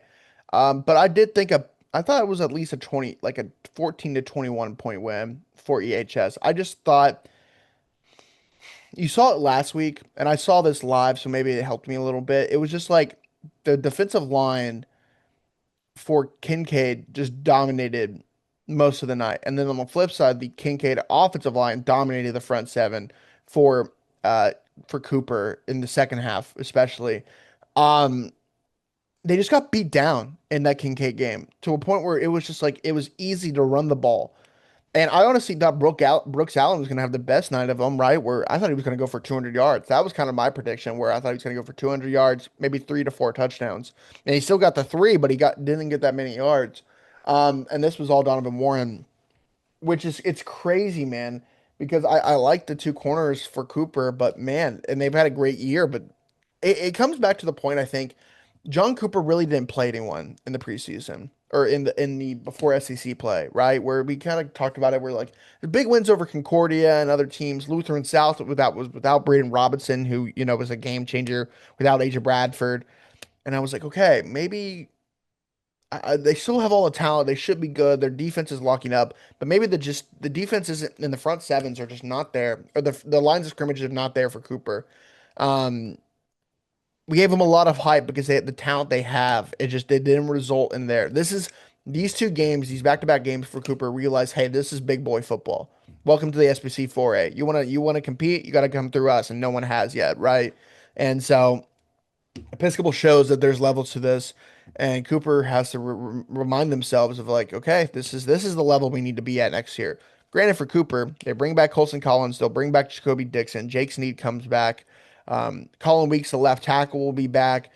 But I thought it was at least a 20, like a 14 to 21 point win for EHS. I just thought you saw it last week, and I saw this live, so maybe it helped me a little bit. It was just like the defensive line for Kincaid just dominated most of the night. And then on the flip side, the Kincaid offensive line dominated the front seven for uh for Cooper in the second half, especially. Um they just got beat down in that Kincaid game to a point where it was just like it was easy to run the ball. And I honestly thought Brooks Allen was going to have the best night of them, right? Where I thought he was going to go for 200 yards. That was kind of my prediction, where I thought he was going to go for 200 yards, maybe 3 to 4 touchdowns. And he still got the 3, but he didn't get that many yards. And this was all Donovan Warren, which is it's crazy, man, because I like the two corners for Cooper, but man, and they've had a great year, but it comes back to the point I think John Cooper really didn't play anyone in the preseason or in the before SEC play, right? Where we kind of talked about it. We're like the big wins over Concordia and other teams, Lutheran South without Braden Robinson, who was a game changer, without Asia Bradford, and I was like, okay, maybe they still have all the talent. They should be good. Their defense is locking up, but maybe the defense isn't in the front sevens are just not there, or the lines of scrimmage are not there for Cooper. Um, we gave them a lot of hype because the talent they have. It didn't result in there. These two games, these back-to-back games for Cooper. Realize, hey, this is big boy football. Welcome to the SBC 4A. You wanna compete, you got to come through us, and no one has yet, right? And so Episcopal shows that there's levels to this, and Cooper has to remind themselves of like, okay, this is the level we need to be at next year. Granted, for Cooper, they bring back Colson Collins, they'll bring back Jacoby Dixon, Jake Snead comes back, Colin Weeks, the left tackle, will be back.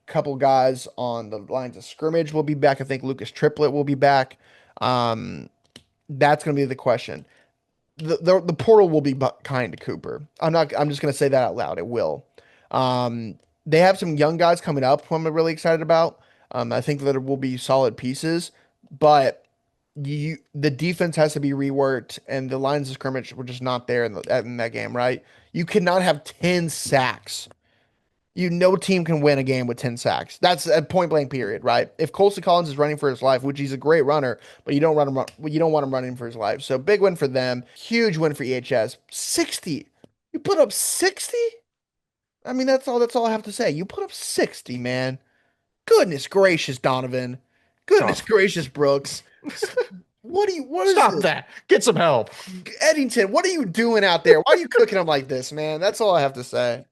Couple guys on the lines of scrimmage will be back. I think Lucas Triplett will be back. That's going to be the question. The portal will be kind to Cooper. I'm just going to say that out loud. It will. They have some young guys coming up who I'm really excited about. I think that it will be solid pieces, but the defense has to be reworked, and the lines of scrimmage were just not there in that game, right? You cannot have 10 sacks. No team can win a game with 10 sacks. That's a point blank period, right? If Colson Collins is running for his life, which he's a great runner, but you don't want him running for his life. So big win for them. Huge win for EHS. 60. You put up 60? I mean, that's all I have to say. You put up 60, man. Goodness gracious, Donovan. Goodness gracious, Brooks. What is Stop this? that. Get some help. Eddington, what are you doing out there? Why are you cooking them like this, man? That's all I have to say.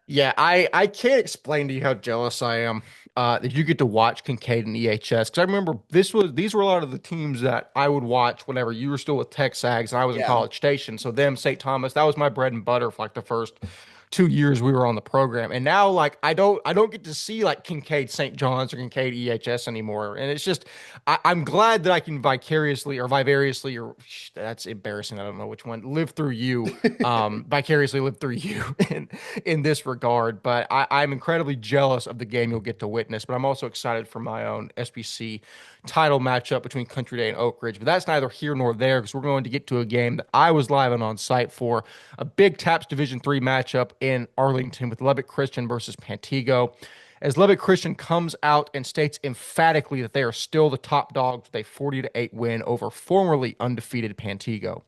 Yeah, I can't explain to you how jealous I am that you get to watch Kincaid and EHS. Because I remember these were a lot of the teams that I would watch whenever you were still with Texags and I was in Yeah. College Station. So them, St. Thomas, that was my bread and butter for like the first 2 years we were on the program. And now like I don't get to see like Kincaid St. John's or Kincaid EHS anymore. And it's just I'm glad that I can vicariously or that's embarrassing. I don't know which one, vicariously live through you in this regard. But I'm incredibly jealous of the game you'll get to witness. But I'm also excited for my own SBC title matchup between Country Day and Oak Ridge. But that's neither here nor there because we're going to get to a game that I was live and on site for, a big TAPS Division III matchup in Arlington with Lubbock Christian versus Pantego. As Lubbock Christian comes out and states emphatically that they are still the top dogs with a 40-8 win over formerly undefeated Pantego.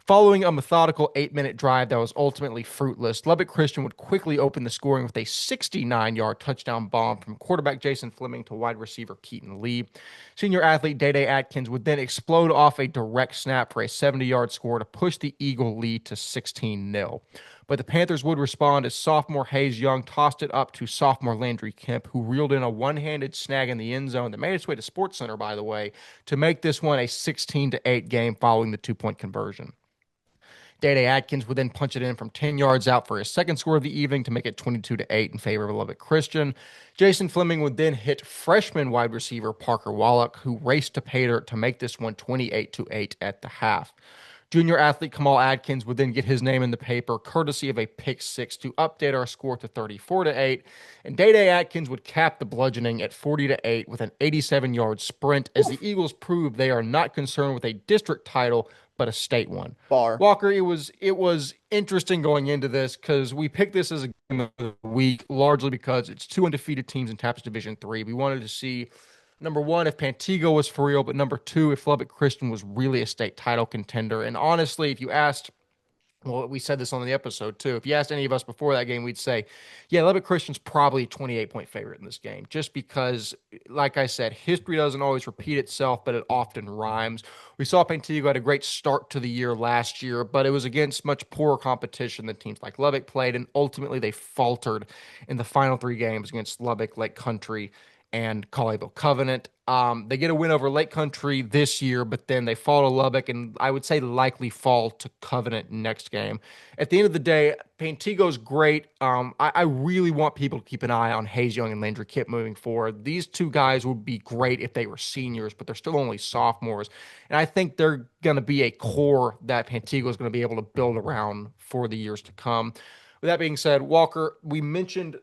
Following a methodical 8-minute drive that was ultimately fruitless, Lubbock Christian would quickly open the scoring with a 69-yard touchdown bomb from quarterback Jason Fleming to wide receiver Keaton Lee. Senior athlete Day Atkins would then explode off a direct snap for a 70-yard score to push the Eagle lead to 16-0. But the Panthers would respond as sophomore Hayes Young tossed it up to sophomore Landry Kemp, who reeled in a one-handed snag in the end zone that made its way to SportsCenter, by the way, to make this one a 16-8 game following the two-point conversion. Day Atkins would then punch it in from 10 yards out for his second score of the evening to make it 22-8 in favor of Lubbock Christian. Jason Fleming would then hit freshman wide receiver Parker Wallach, who raced to pay dirt to make this one 28-8 at the half. Junior athlete Kamal Adkins would then get his name in the paper, courtesy of a pick six, to update our score to 34-8. And Day Atkins would cap the bludgeoning at 40-8 with an 87-yard sprint, as the Eagles proved they are not concerned with a district title, but a state one. Bar. Walker, it was interesting going into this because we picked this as a game of the week largely because it's two undefeated teams in TAPS Division III. We wanted to see, number one, if Pantego was for real, but number two, if Lubbock Christian was really a state title contender. And honestly, if you asked, well, we said this on the episode too, if you asked any of us before that game, we'd say, yeah, Lubbock Christian's probably a 28-point favorite in this game, just because, like I said, history doesn't always repeat itself, but it often rhymes. We saw Pantego had a great start to the year last year, but it was against much poorer competition than teams like Lubbock played, and ultimately they faltered in the final three games against Lubbock, Lake Country, and Colleyville Covenant. They get a win over Lake Country this year, but then they fall to Lubbock, and I would say likely fall to Covenant next game. At the end of the day, Pantego's great. I really want people to keep an eye on Hayes Young and Landry Kemp moving forward. These two guys would be great if they were seniors, but they're still only sophomores. And I think they're going to be a core that Pantego is going to be able to build around for the years to come. With that being said, Walker, we mentioned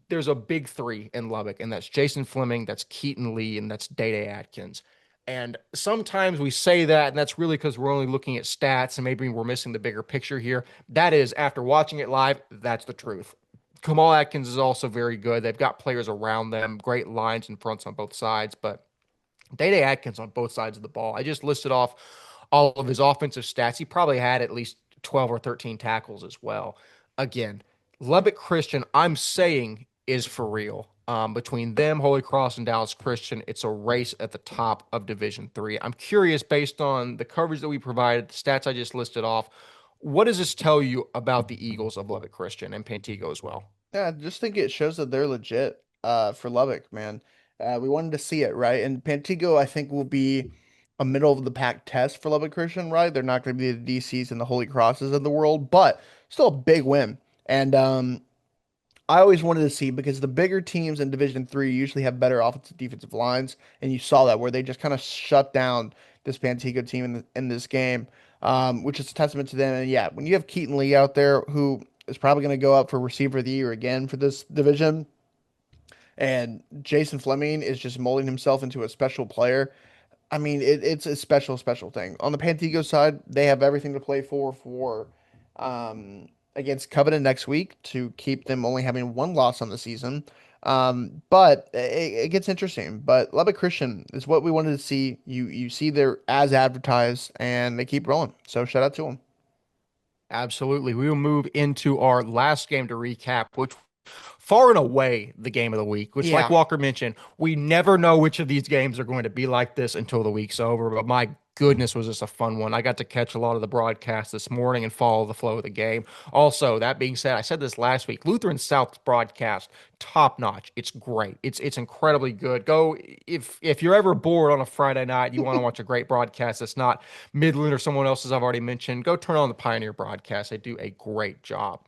there's a big three in Lubbock, and that's Jason Fleming, that's Keaton Lee, and that's Day Atkins. And sometimes we say that, and that's really because we're only looking at stats, and maybe we're missing the bigger picture here. That is, after watching it live, that's the truth. Kamal Atkins is also very good. They've got players around them, great lines and fronts on both sides, but Day Atkins on both sides of the ball. I just listed off all of his offensive stats. He probably had at least 12 or 13 tackles as well. Again, Lubbock Christian, I'm saying, is for real. Between them, Holy Cross, and Dallas Christian, it's a race at the top of Division III. I'm curious, based on the coverage that we provided, the stats I just listed off, what does this tell you about the Eagles of Lubbock Christian and Pantego as well? Yeah, I just think it shows that they're legit for Lubbock, man. We wanted to see it, right? And Pantego, I think, will be a middle of the pack test for Lubbock Christian, right? They're not going to be the DCs and the Holy Crosses of the world, but still a big win. And I always wanted to see, because the bigger teams in Division III usually have better offensive defensive lines, and you saw that where they just kind of shut down this Pantego team in this game, which is a testament to them. And yeah, when you have Keaton Lee out there, who is probably going to go up for receiver of the year again for this division, and Jason Fleming is just molding himself into a special player. I mean, it's a special, special thing. On the Pantego side, they have everything to play for against Covenant next week to keep them only having one loss on the season. But it gets interesting. But Lubbock Christian is what we wanted to see. You see they're as advertised, and they keep rolling. So shout out to them. Absolutely. We will move into our last game to recap, which far and away the game of the week, which, like Walker mentioned, we never know which of these games are going to be like this until the week's over. But my goodness, was this a fun one. I got to catch a lot of the broadcast this morning and follow the flow of the game. Also, that being said, I said this last week, Lutheran South's broadcast, top notch. It's great. It's incredibly good. Go if you're ever bored on a Friday night, you want to watch a great broadcast that's not Midland or someone else's I've already mentioned, go turn on the Pioneer broadcast. They do a great job.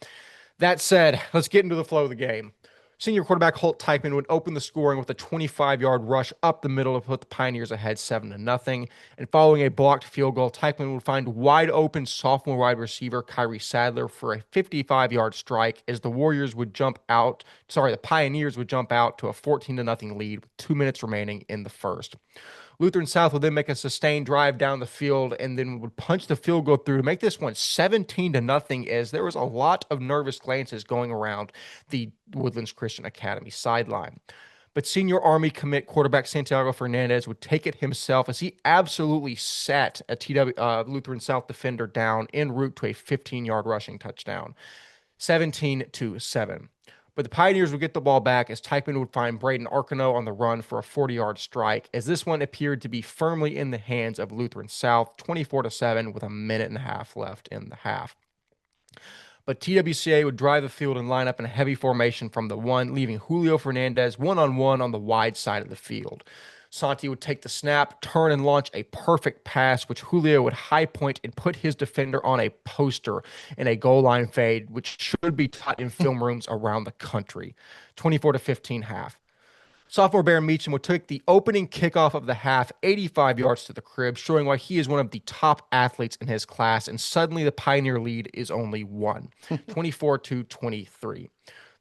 That said, let's get into the flow of the game. Senior quarterback Holt Teichman would open the scoring with a 25-yard rush up the middle to put the Pioneers ahead 7-0. And following a blocked field goal, Teichman would find wide open sophomore wide receiver Kyrie Sadler for a 55-yard strike as the Pioneers would jump out to a 14-0 lead with 2 minutes remaining in the first. Lutheran South would then make a sustained drive down the field and then would punch the field goal through to make this one 17-0, as there was a lot of nervous glances going around the Woodlands Christian Academy sideline. But senior Army commit quarterback Santiago Fernandez would take it himself as he absolutely sat a Lutheran South defender down en route to a 15-yard rushing touchdown, 17-7. But the Pioneers would get the ball back as Teichman would find Braden Arcano on the run for a 40-yard strike, as this one appeared to be firmly in the hands of Lutheran South, 24-7, with a minute and a half left in the half. But TWCA would drive the field and line up in a heavy formation from the one, leaving Julio Fernandez one-on-one on the wide side of the field. Santi would take the snap, turn, and launch a perfect pass, which Julio would high point and put his defender on a poster in a goal line fade, which should be taught in film rooms around the country. 24-15 half. Sophomore Baron Meacham would take the opening kickoff of the half, 85 yards to the crib, showing why he is one of the top athletes in his class, and suddenly the Pioneer lead is only one, 24-23.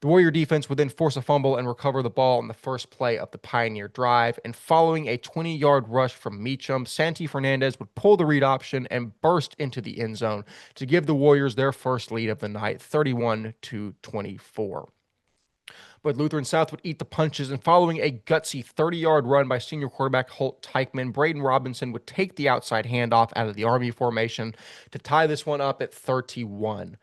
The Warrior defense would then force a fumble and recover the ball on the first play of the Pioneer drive, and following a 20-yard rush from Meacham, Santi Fernandez would pull the read option and burst into the end zone to give the Warriors their first lead of the night, 31-24. But Lutheran South would eat the punches, and following a gutsy 30-yard run by senior quarterback Holt Teichman, Braden Robinson would take the outside handoff out of the Army formation to tie this one up at 31.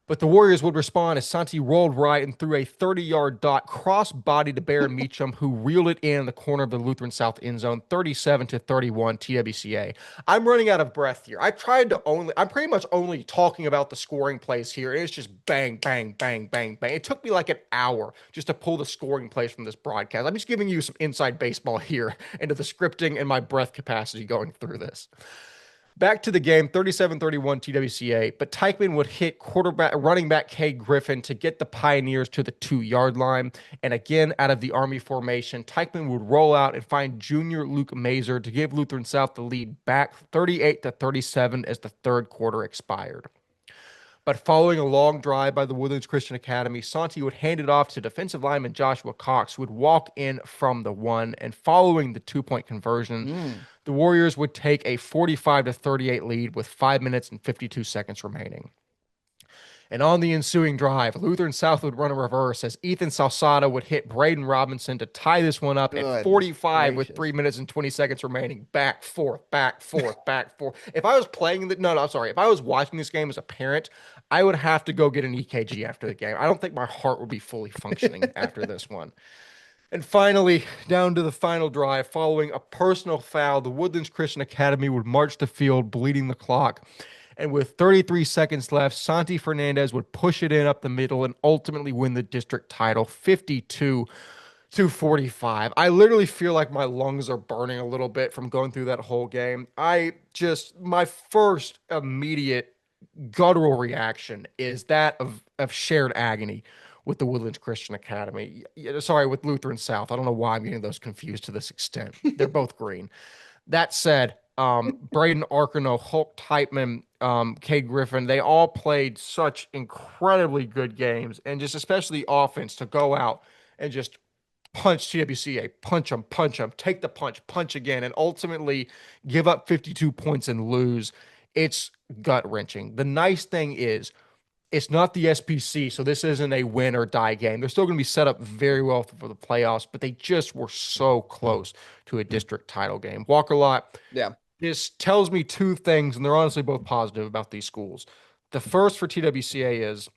But the Warriors would respond as Santi rolled right and threw a 30-yard dot cross-body to Baron Meacham, who reeled it in the corner of the Lutheran South end zone, 37-31 TWCA. I'm running out of breath here. I'm pretty much only talking about the scoring plays here, and it's just bang, bang, bang, bang, bang. It took me like an hour just to pull the scoring plays from this broadcast. I'm just giving you some inside baseball here into the scripting and my breath capacity going through this. Back to the game, 37-31 TWCA, but Teichman would hit running back Cade Griffin to get the Pioneers to the 2-yard line. And again, out of the Army formation, Teichman would roll out and find junior Luke Mazer to give Lutheran South the lead back 38-37 as the third quarter expired. But following a long drive by the Woodlands Christian Academy, Santi would hand it off to defensive lineman Joshua Cox, who would walk in from the one. And following the 2-point conversion, the Warriors would take a 45-38 lead with 5 minutes and 52 seconds remaining. And on the ensuing drive, Lutheran South would run a reverse as Ethan Salsada would hit Braden Robinson to tie this one up at 45 with 3 minutes and 20 seconds remaining. Back, forth, back, forth, back, forth. If I was if I was watching this game as a parent, I would have to go get an EKG after the game. I don't think my heart would be fully functioning after this one. And finally, down to the final drive, following a personal foul, the Woodlands Christian Academy would march the field, bleeding the clock. And with 33 seconds left, Santi Fernandez would push it in up the middle and ultimately win the district title, 52-45. I literally feel like my lungs are burning a little bit from going through that whole game. My first immediate guttural reaction is that of shared agony with the Woodlands Christian Academy. With Lutheran South. I don't know why I'm getting those confused to this extent. They're both green. That said, Braden Arcano, Holt Teichman, Cade Griffin, they all played such incredibly good games, and just especially offense to go out and just punch TWCA, punch them, take the punch again, and ultimately give up 52 points and lose. It's gut-wrenching. The nice thing is, it's not the SPC, so this isn't a win or die game. They're still going to be set up very well for the playoffs, but they just were so close to a district title game. Walker Lott, this tells me two things, and they're honestly both positive about these schools. The first for TWCA is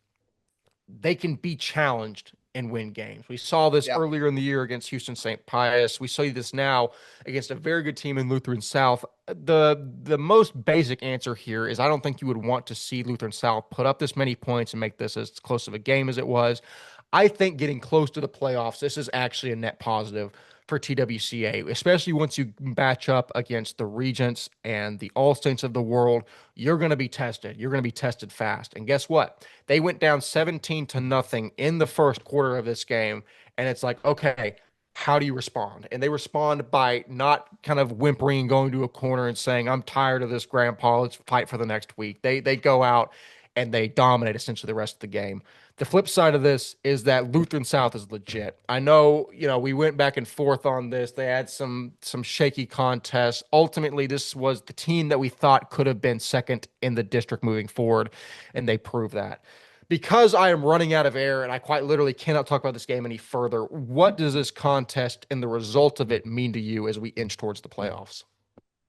they can be challenged and win games. We saw this Yeah. earlier in the year against Houston St. Pius. We see this now against a very good team in Lutheran South. The most basic answer here is I don't think you would want to see Lutheran South put up this many points and make this as close of a game as it was. I think getting close to the playoffs, this is actually a net positive for TWCA, especially once you match up against the Regents and the All Saints of the world. You're going to be tested. You're going to be tested fast. And guess what? They went down 17-0 in the first quarter of this game. And it's like, okay, how do you respond? And they respond by not kind of whimpering and going to a corner and saying, I'm tired of this, grandpa. Let's fight for the next week. They go out and they dominate essentially the rest of the game. The flip side of this is that Lutheran South is legit. I know, we went back and forth on this. They had some shaky contests. Ultimately, this was the team that we thought could have been second in the district moving forward, and they proved that. Because I am running out of air and I quite literally cannot talk about this game any further, what does this contest and the result of it mean to you as we inch towards the playoffs?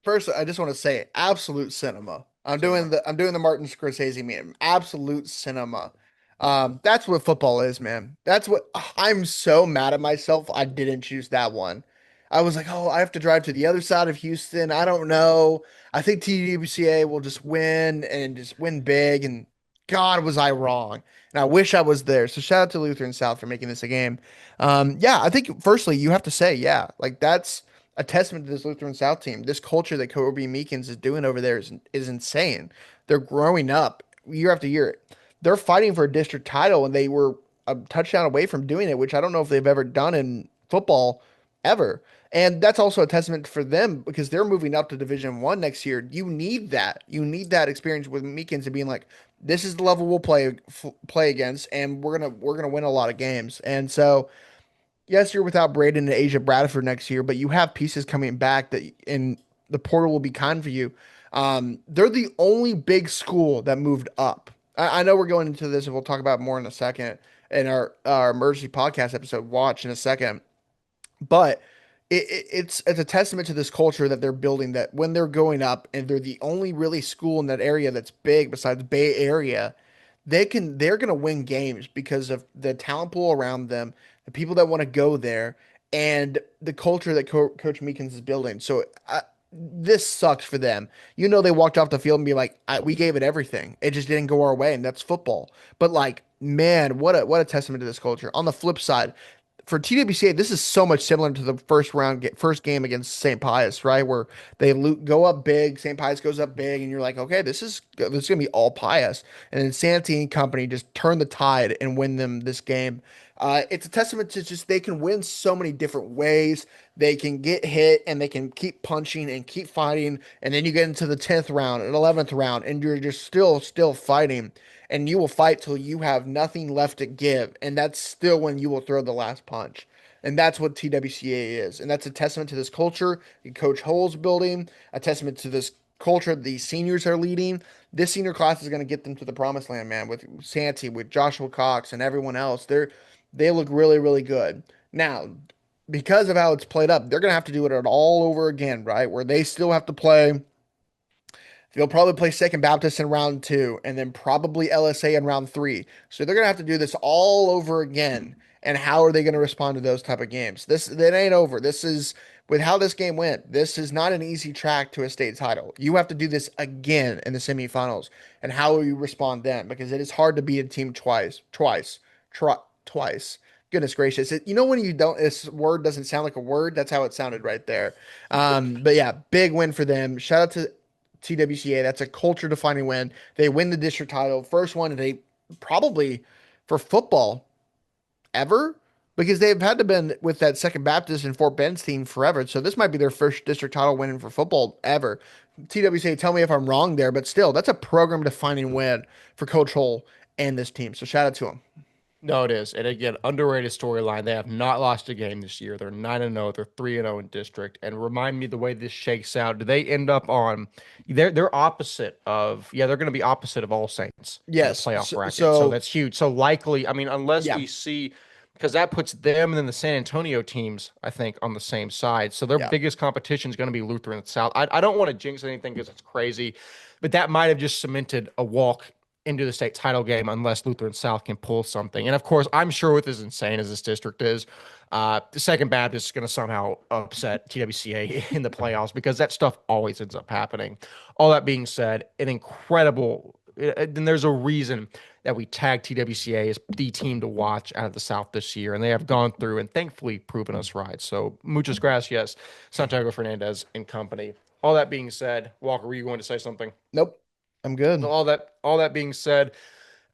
First, I just want to say absolute cinema. I'm doing the Martin Scorsese meme. Absolute cinema. That's what football is, man. That's what I'm so mad at myself. I didn't choose that one. I was like, oh, I have to drive to the other side of Houston. I don't know. I think TWCA will just win and just win big. And God, was I wrong. And I wish I was there. So shout out to Lutheran South for making this a game. Yeah, I think firstly you have to say, yeah, like that's a testament to this Lutheran South team. This culture that Kobe Meekins is doing over there is insane. They're growing up year after year. They're fighting for a district title, and they were a touchdown away from doing it, which I don't know if they've ever done in football ever. And that's also a testament for them because they're moving up to Division One next year. You need that. You need that experience with Meekins and being like, this is the level we'll play against, and we're gonna win a lot of games. And so, yes, you're without Braden and Asia Bradford next year, but you have pieces coming back that and the portal will be kind for you. They're the only big school that moved up. I know we're going into this, and we'll talk about more in a second in our emergency podcast episode. Watch in a second, but it's a testament to this culture that they're building. That when they're going up, and they're the only really school in that area that's big besides Bay Area, they're gonna win games because of the talent pool around them, the people that want to go there, and the culture that Coach Meekins is building. So this sucks for them. They walked off the field and be like, "We gave it everything. It just didn't go our way," and that's football. But like, man, what a testament to this culture. On the flip side, for TWCA, this is so much similar to the first game against St. Pius, right? Where they go up big, St. Pius goes up big, and you're like, okay, this is gonna be all Pius. And then Santee and company just turn the tide and win them this game. It's a testament to just they can win so many different ways. They can get hit and they can keep punching and keep fighting, and then you get into the 10th round and 11th round, and you're just still fighting. And you will fight till you have nothing left to give. And that's still when you will throw the last punch. And that's what TWCA is. And that's a testament to this culture Coach Hull's building, a testament to this culture the seniors are leading. This senior class is going to get them to the promised land, man, with Santee, with Joshua Cox, and everyone else. They look really, really good. Now, because of how it's played up, they're going to have to do it all over again, right? Where they still have to play. They'll probably play Second Baptist in round 2 and then probably LSA in round 3. So they're going to have to do this all over again. And how are they going to respond to those type of games? That ain't over. This is with how this game went. This is not an easy track to a state title. You have to do this again in the semifinals. And how will you respond then? Because it is hard to beat a team twice. Goodness gracious. When this word doesn't sound like a word, that's how it sounded right there. But yeah, big win for them. Shout out to TWCA. That's a culture defining win. They win the district title. First one they probably for football ever, because they've had to been with that Second Baptist and Fort Bend's team forever. So this might be their first district title winning for football ever. TWCA, tell me if I'm wrong there, but still, that's a program defining win for Coach Hull and this team. So shout out to him. No, it is. And again, underrated storyline. They have not lost a game this year. They're 9-0. They're 3-0 in district. And remind me the way this shakes out. Do they end up on they're opposite of they're going to be opposite of All Saints. Yes. In the playoff bracket. So that's huge. So likely, unless we see, because that puts them and then the San Antonio teams, I think, on the same side. So their biggest competition is going to be Lutheran South. I don't want to jinx anything because it's crazy, but that might have just cemented a walk into the state title game unless Lutheran South can pull something. And of course, I'm sure with as insane as this district is, the Second Baptist is going to somehow upset TWCA in the playoffs because that stuff always ends up happening. All that being said, an incredible, and there's a reason that we tag TWCA as the team to watch out of the South this year, and they have gone through and thankfully proven us right. So muchas gracias, Santiago Fernandez and company. All that being said, Walker, were you going to say something? Nope. I'm good. So all that being said,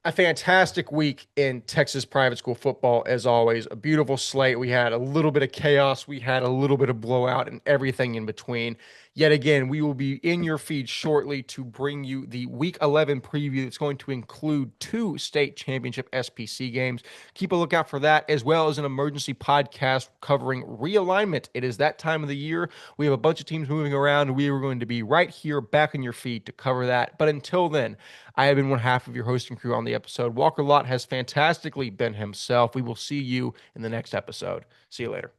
a fantastic week in Texas private school football, as always. A beautiful slate. We had a little bit of chaos. We had a little bit of blowout and everything in between. Yet again, we will be in your feed shortly to bring you the Week 11 preview. It's going to include 2 state championship SPC games. Keep a lookout for that, as well as an emergency podcast covering realignment. It is that time of the year. We have a bunch of teams moving around. We are going to be right here back in your feed to cover that. But until then, I have been one half of your hosting crew on the episode. Walker Lott has fantastically been himself. We will see you in the next episode. See you later.